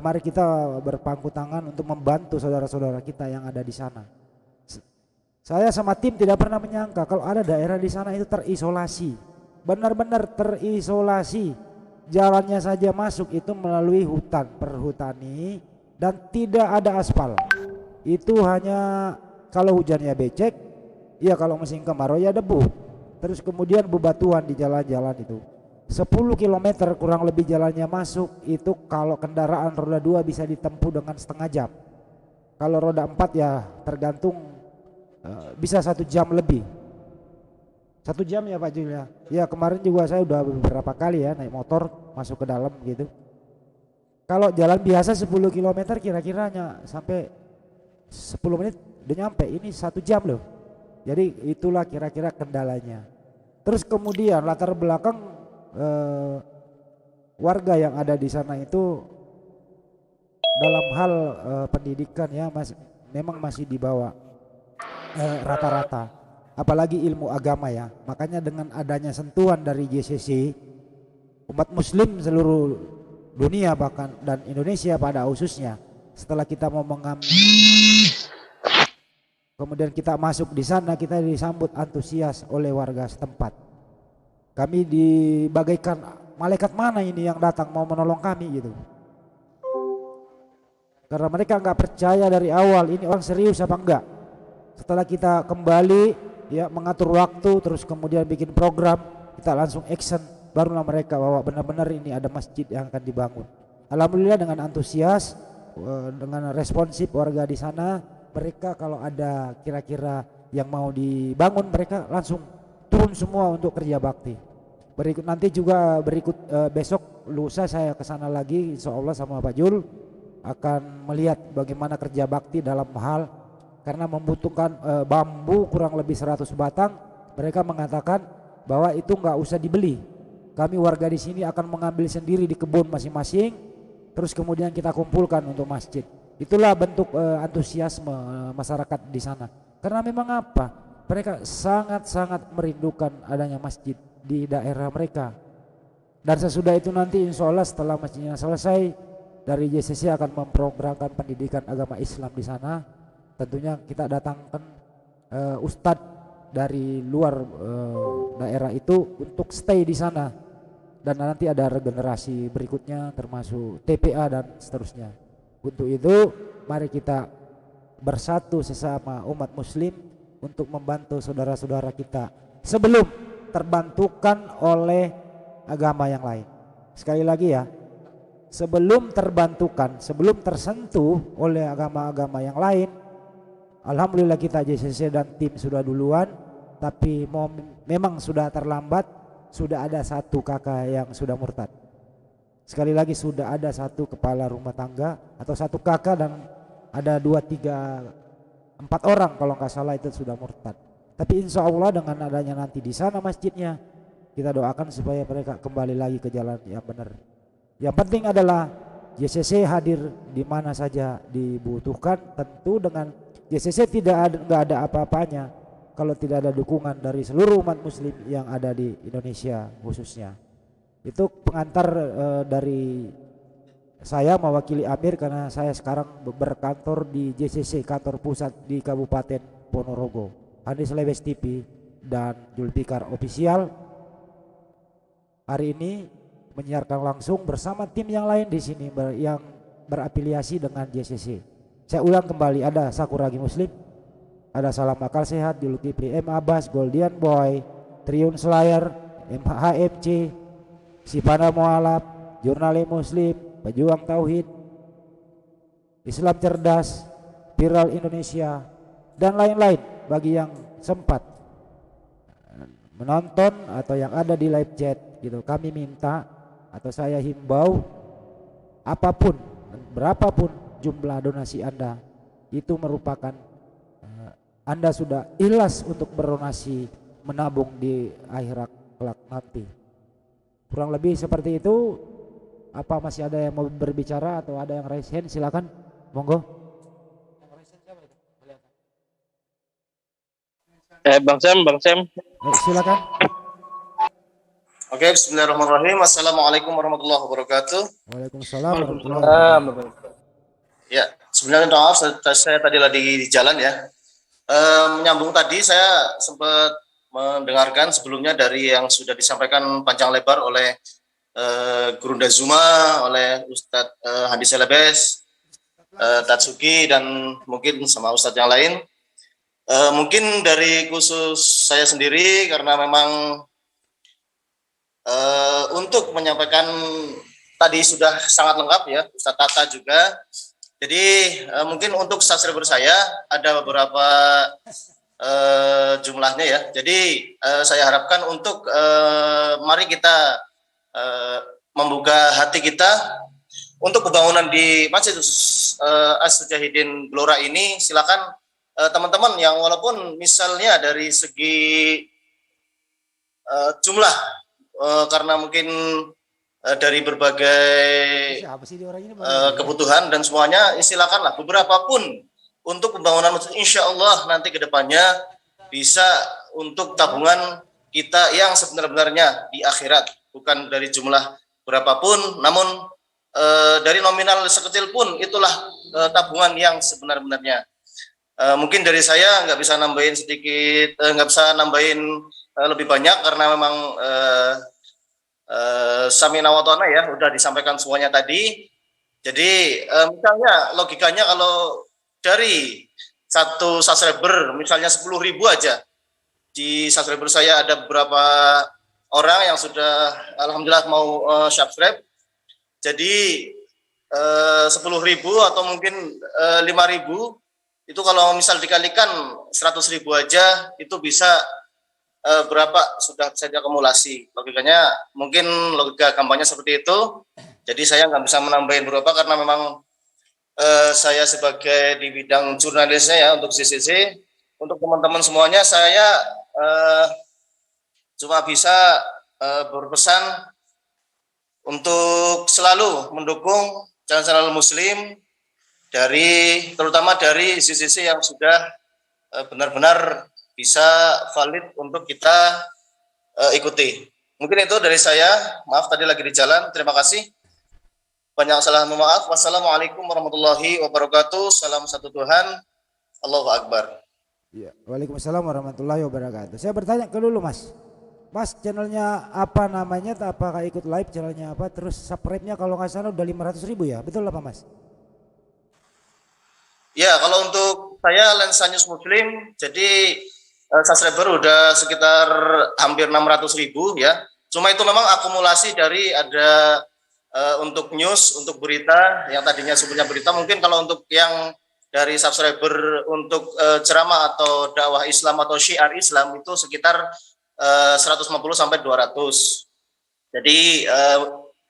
mari kita berpangku tangan untuk membantu saudara-saudara kita yang ada di sana. Saya sama tim tidak pernah menyangka kalau ada daerah di sana itu terisolasi, benar-benar terisolasi. Jalannya saja masuk itu melalui hutan perhutani dan tidak ada aspal. Itu hanya kalau hujannya becek, ya kalau musim kemarau ya debu. Terus kemudian bebatuan di jalan-jalan itu 10 km kurang lebih jalannya masuk. Itu kalau kendaraan roda 2 bisa ditempuh dengan setengah jam. Kalau roda 4 ya tergantung bisa 1 jam lebih. 1 jam ya Pak Julia. Ya kemarin juga saya udah beberapa kali ya naik motor masuk ke dalam gitu. Kalau jalan biasa 10 km kira-kira hanya sampai 10 menit udah nyampe. Ini 1 jam loh. Jadi itulah kira-kira kendalanya. Terus kemudian latar belakang warga yang ada di sana itu dalam hal pendidikan ya memang masih di bawah rata-rata. Apalagi ilmu agama ya. Makanya dengan adanya sentuhan dari JCC, umat muslim seluruh dunia bahkan dan Indonesia pada khususnya, setelah kita mau mengambil kemudian kita masuk di sana, kita disambut antusias oleh warga setempat. Kami dibagaikan malaikat mana ini yang datang mau menolong kami gitu. Karena mereka nggak percaya dari awal ini orang serius apa enggak. Setelah kita kembali ya mengatur waktu terus kemudian bikin program, kita langsung action, barulah mereka bahwa benar-benar ini ada masjid yang akan dibangun. Alhamdulillah dengan antusias, dengan responsif warga di sana. Mereka kalau ada kira-kira yang mau dibangun mereka langsung turun semua untuk kerja bakti. Berikut nanti juga besok lusa saya ke sana lagi insya Allah sama Pak Jul akan melihat bagaimana kerja bakti dalam hal karena membutuhkan bambu kurang lebih 100 batang. Mereka mengatakan bahwa itu nggak usah dibeli. Kami warga di sini akan mengambil sendiri di kebun masing-masing. Terus kemudian kita kumpulkan untuk masjid. Itulah bentuk antusiasme masyarakat di sana. Karena memang apa? mereka sangat-sangat merindukan adanya masjid di daerah mereka. Dan sesudah itu nanti insya Allah setelah masjidnya selesai, dari JCC akan memprogramkan pendidikan agama Islam di sana. Tentunya kita datangkan ustadz dari luar daerah itu untuk stay di sana. Dan nanti ada regenerasi berikutnya termasuk TPA dan seterusnya. Untuk itu mari kita bersatu sesama umat muslim untuk membantu saudara-saudara kita sebelum terbantukan oleh agama yang lain. Sekali lagi ya, sebelum terbantukan, sebelum tersentuh oleh agama-agama yang lain, alhamdulillah kita JCC dan tim sudah duluan, tapi memang sudah terlambat. Sudah ada satu kakak yang sudah murtad. Sekali lagi sudah ada satu kepala rumah tangga atau satu kakak dan ada 2, 3, 4 orang kalau nggak salah itu sudah murtad. Tapi insya Allah dengan adanya nanti di sana masjidnya, kita doakan supaya mereka kembali lagi ke jalan yang benar. Yang penting adalah JCC hadir di mana saja dibutuhkan. Tentu dengan JCC nggak ada apa-apanya kalau tidak ada dukungan dari seluruh umat muslim yang ada di Indonesia khususnya. Itu pengantar dari saya mewakili Amir karena saya sekarang berkantor di JCC, kantor pusat di Kabupaten Ponorogo. Anies Lewes TV dan Julfikar Official hari ini menyiarkan langsung bersama tim yang lain di sini yang berafiliasi dengan JCC. Saya ulang kembali, ada Sakuragi Muslim, ada Salam Akal Sehat, Julkipli M. Abbas, Goldian Boy, Triun Slayer, MHMC, Sipana Mualaf, Jurnalis Muslim, Pejuang Tauhid, Islam Cerdas, Viral Indonesia, dan lain-lain. Bagi yang sempat menonton atau yang ada di live chat gitu, kami minta atau saya himbau, apapun, berapapun jumlah donasi Anda, itu merupakan Anda sudah ikhlas untuk berdonasi menabung di akhirat kelak nanti. Kurang lebih seperti itu. Apa masih ada yang mau berbicara atau ada yang raise hand? Silakan, monggo. Bang Sam. Silakan. Oke, bismillahirrahmanirrahim. Assalamualaikum warahmatullahi wabarakatuh. Waalaikumsalam warahmatullahi wabarakatuh. Ya, sebenarnya maaf saya tadi lagi di jalan ya. Menyambung tadi saya sempat mendengarkan sebelumnya dari yang sudah disampaikan panjang lebar oleh Guru Zuma, oleh Ustadz Hadi Selebes, Tatsuki, dan mungkin sama Ustadz yang lain. Mungkin dari khusus saya sendiri karena memang untuk menyampaikan tadi sudah sangat lengkap ya, Ustadz Tata juga. Jadi mungkin untuk subscriber saya ada beberapa jumlahnya ya. Jadi saya harapkan untuk mari kita membuka hati kita untuk pembangunan di Masjid As-Sujahidin Blora ini. Silakan teman-teman yang walaupun misalnya dari segi jumlah karena mungkin dari berbagai kebutuhan dan semuanya, silakanlah beberapa pun untuk pembangunan masjid, insya Allah nanti kedepannya bisa untuk tabungan kita yang sebenarnya di akhirat, bukan dari jumlah berapapun, namun dari nominal sekecil pun itulah tabungan yang sebenarnya. Mungkin dari saya nggak bisa nambahin sedikit, nggak bisa nambahin lebih banyak karena memang Samina wa ta'na ya, udah disampaikan semuanya tadi. Jadi misalnya logikanya kalau dari satu subscriber misalnya 10.000 aja, di subscriber saya ada beberapa orang yang sudah alhamdulillah mau subscribe. Jadi 10.000 atau mungkin 5.000 itu kalau misal dikalikan 100.000 aja itu bisa berapa sudah bisa diakumulasi. Logikanya mungkin logika gampangnya seperti itu. Jadi saya nggak bisa menambahin berapa karena memang saya sebagai di bidang jurnalisnya ya untuk CCC. Untuk teman-teman semuanya saya cuma bisa berpesan untuk selalu mendukung channel Muslim terutama dari CCC yang sudah benar-benar bisa valid untuk kita ikuti. Mungkin itu dari saya. Maaf tadi lagi di jalan. Terima kasih. Banyak salah mohon maaf. Wassalamualaikum warahmatullahi wabarakatuh. Salam satu Tuhan. Allahu Akbar. Ya, Waalaikumsalam warahmatullahi wabarakatuh. Saya bertanya ke dulu Mas. Mas channelnya apa namanya? Apakah ikut live channelnya apa? Terus subscribe-nya kalau nggak salah udah 500.000 ya? Betul apa Mas? Ya, kalau untuk saya Lensa News Muslim, jadi subscriber udah sekitar hampir 600.000 ya. Cuma itu memang akumulasi dari ada untuk news, untuk berita yang tadinya sebutnya berita. Mungkin kalau untuk yang dari subscriber untuk ceramah atau dakwah Islam atau syiar Islam itu sekitar 150 sampai 200. Jadi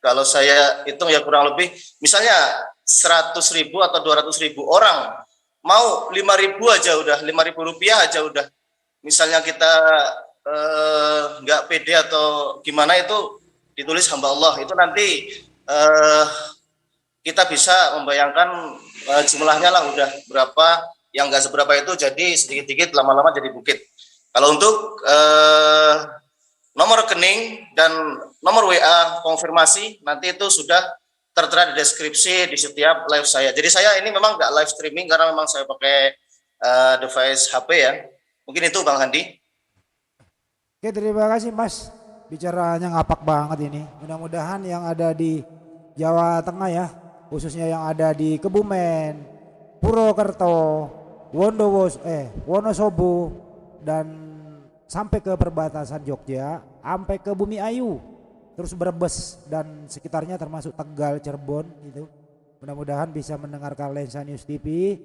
kalau saya hitung ya kurang lebih misalnya 100.000 atau 200.000 orang mau 5.000 aja udah, 5.000 rupiah aja udah. Misalnya kita nggak pede atau gimana itu ditulis hamba Allah itu nanti kita bisa membayangkan jumlahnya lah udah berapa, yang nggak seberapa itu jadi sedikit-sedikit lama-lama jadi bukit. Kalau untuk nomor rekening dan nomor WA konfirmasi nanti itu sudah tertera di deskripsi di setiap live saya. Jadi saya ini memang nggak live streaming karena memang saya pakai device HP ya. Mungkin itu Bang Handi. Oke, terima kasih Mas. Bicaranya ngapak banget ini. Mudah-mudahan yang ada di Jawa Tengah ya, khususnya yang ada di Kebumen, Purwokerto, Wonosobo dan sampai ke perbatasan Jogja, sampai ke Bumi Ayu, terus Brebes dan sekitarnya termasuk Tegal, Cirebon gitu. Mudah-mudahan bisa mendengarkan Lensa News TV,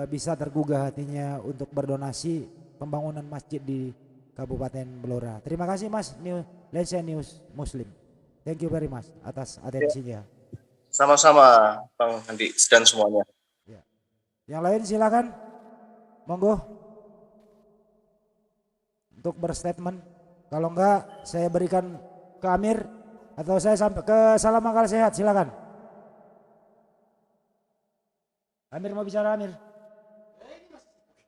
bisa tergugah hatinya untuk berdonasi pembangunan masjid di Kabupaten Blora. Terima kasih Mas Lensa News Muslim. Thank you very much atas atensinya. Sama-sama Bang Handi dan semuanya. Ya. Yang lain silakan, monggo untuk berstatement. Kalau enggak saya berikan ke Amir atau saya sampai ke Salam Akal Sehat, silakan. Amir mau bicara Amir?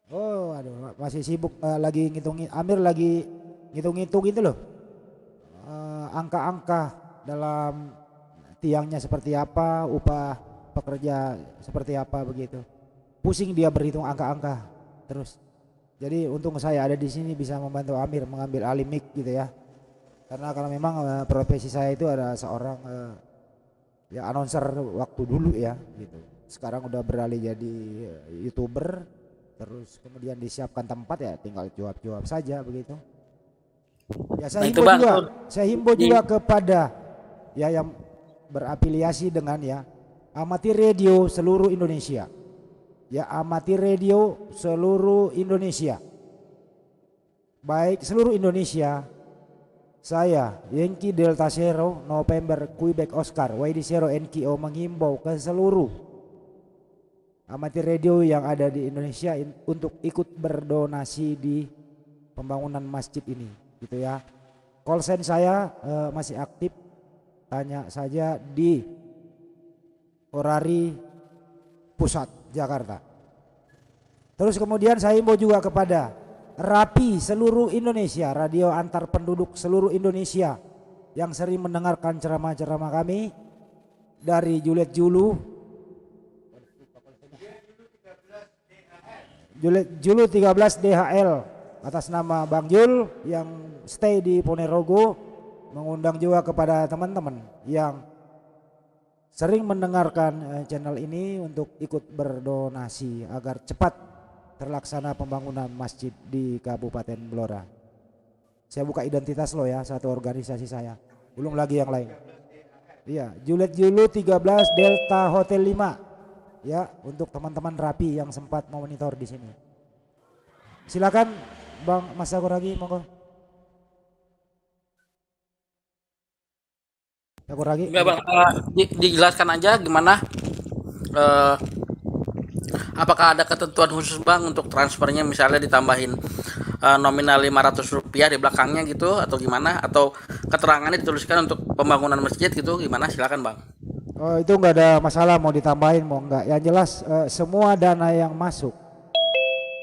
Oh, aduh, masih sibuk lagi ngitungin. Amir lagi ngitung-ngitung itu loh. Angka-angka dalam tiangnya seperti apa, upah pekerja seperti apa begitu. Pusing dia berhitung angka-angka terus. Jadi untung saya ada di sini bisa membantu Amir mengambil alih mic gitu ya. Karena memang profesi saya itu ada seorang ya announcer waktu dulu ya gitu. Sekarang udah beralih jadi YouTuber, terus kemudian disiapkan tempat ya tinggal jawab-jawab saja begitu. Ya saya himbau juga kepada ya yang berafiliasi dengan ya Amati Radio seluruh Indonesia. Ya Amati Radio seluruh Indonesia. Baik seluruh Indonesia. Saya Yankee Delta Zero November Quebec Oscar YD Zero NKO menghimbau ke seluruh Amati Radio yang ada di Indonesia untuk ikut berdonasi di pembangunan masjid ini gitu ya. Call sign saya masih aktif. Tanya saja di Orari Pusat Jakarta. Terus kemudian saya himbau juga kepada RAPI seluruh Indonesia, radio antar penduduk seluruh Indonesia yang sering mendengarkan ceramah-ceramah kami dari Juliet Julu 13 DHL atas nama Bang Jul yang stay di Ponorogo, mengundang juga kepada teman-teman yang sering mendengarkan channel ini untuk ikut berdonasi agar cepat terlaksana pembangunan masjid di Kabupaten Blora. Saya buka identitas lo ya, satu organisasi saya. Belum lagi yang lain. Iya, Juliet Julu 13 Delta Hotel 5. Ya, untuk teman-teman RAPI yang sempat memonitor di sini. Silakan Bang Mas Sakuragi, monggo. Sakuragi. Enggak Bang, dijelaskan aja gimana apakah ada ketentuan khusus Bang untuk transfernya, misalnya ditambahin nominal Rp500 di belakangnya gitu atau gimana, atau keterangannya dituliskan untuk pembangunan masjid gitu, gimana? Silakan Bang. Oh, itu enggak ada masalah mau ditambahin mau enggak. Yang jelas semua dana yang masuk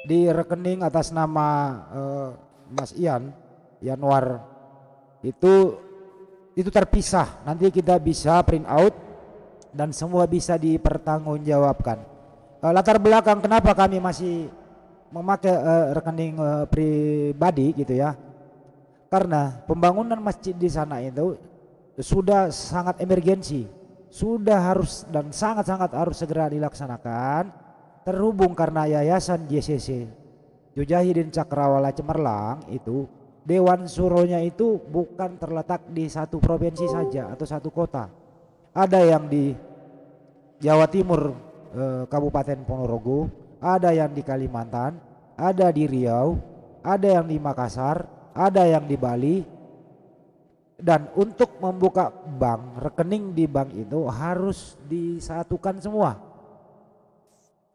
di rekening atas nama Mas Yanwar itu terpisah. Nanti kita bisa print out dan semua bisa dipertanggungjawabkan. Latar belakang kenapa kami masih memakai rekening pribadi gitu ya, karena pembangunan masjid di sana itu sudah sangat emergensi, sudah harus dan sangat-sangat harus segera dilaksanakan, terhubung karena Yayasan JCC Mujahidin Cakrawala Cemerlang itu Dewan Suronya itu bukan terletak di satu provinsi saja atau satu kota. Ada yang di Jawa Timur, Kabupaten Ponorogo, ada yang di Kalimantan, ada di Riau, ada yang di Makassar, ada yang di Bali. Dan untuk membuka bank, rekening di bank itu harus disatukan semua,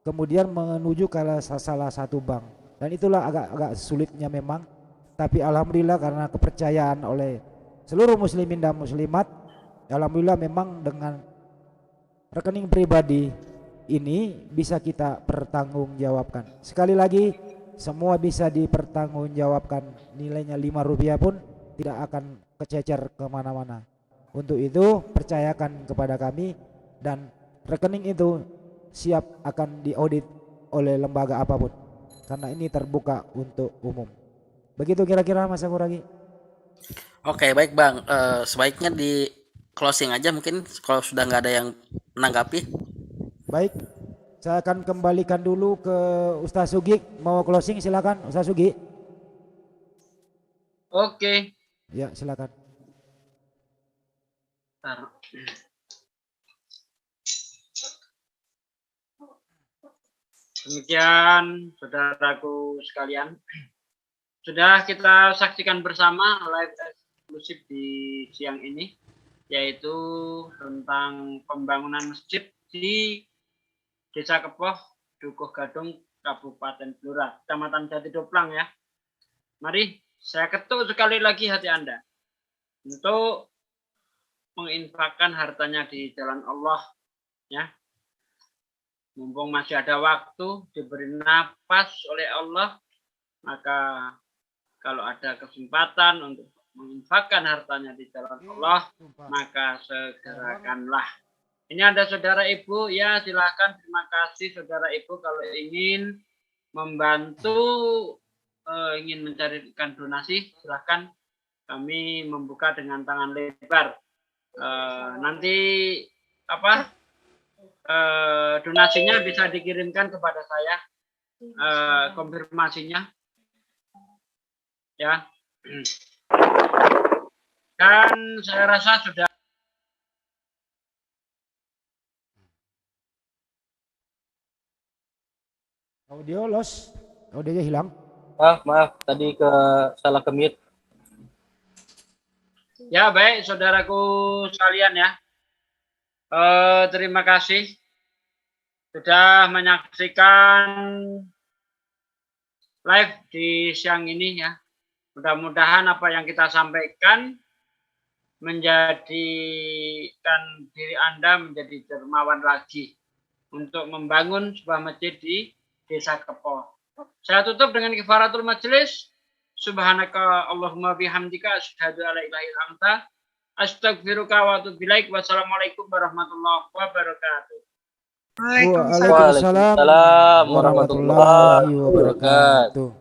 kemudian menuju ke salah satu bank. Dan itulah agak sulitnya memang. Tapi alhamdulillah karena kepercayaan oleh seluruh muslimin dan muslimat, alhamdulillah memang dengan rekening pribadi ini bisa kita pertanggungjawabkan. Sekali lagi, semua bisa dipertanggungjawabkan. Nilainya Rp5 pun tidak akan kececer kemana-mana. Untuk itu percayakan kepada kami, dan rekening itu siap akan diaudit oleh lembaga apapun, karena ini terbuka untuk umum. Begitu kira-kira Mas Sakuragi. Oke, baik Bang. Sebaiknya di closing aja mungkin kalau sudah nggak ada yang menanggapi. Baik, saya akan kembalikan dulu ke Ustaz Sugi. Mau closing silakan Ustaz Sugi. Oke. Ya, silakan. Demikian saudaraku sekalian, sudah kita saksikan bersama live eksklusif di siang ini, yaitu tentang pembangunan masjid di Desa Kepoh, Dukuh Gadung, Kabupaten Blora, Kecamatan Jati Doplang ya. Mari saya ketuk sekali lagi hati Anda untuk menginfakkan hartanya di jalan Allah ya. Mumpung masih ada waktu, diberi nafas oleh Allah, maka kalau ada kesempatan untuk menginfakkan hartanya di jalan Allah, maka segerakanlah. Ini ada saudara ibu, ya silakan, terima kasih saudara ibu kalau ingin membantu, ingin mencarikan donasi, silakan, kami membuka dengan tangan lebar. Nanti donasinya bisa dikirimkan kepada saya, konfirmasinya ya. Dan saya rasa sudah audionya hilang. Maaf, tadi salah ke mute. Ya, baik saudaraku sekalian ya. Terima kasih sudah menyaksikan live di siang ini ya. Mudah-mudahan apa yang kita sampaikan menjadikan diri Anda menjadi dermawan lagi untuk membangun sebuah masjid di Desa Kepoh. Saya tutup dengan kifaratul majelis. Subhanaka Allahumma bihamdika asyhadu an la ilaha illa anta astaghfiruka wa atubu ilaik. Wassalamualaikum warahmatullahi wabarakatuh. Waalaikumsalam warahmatullahi wabarakatuh.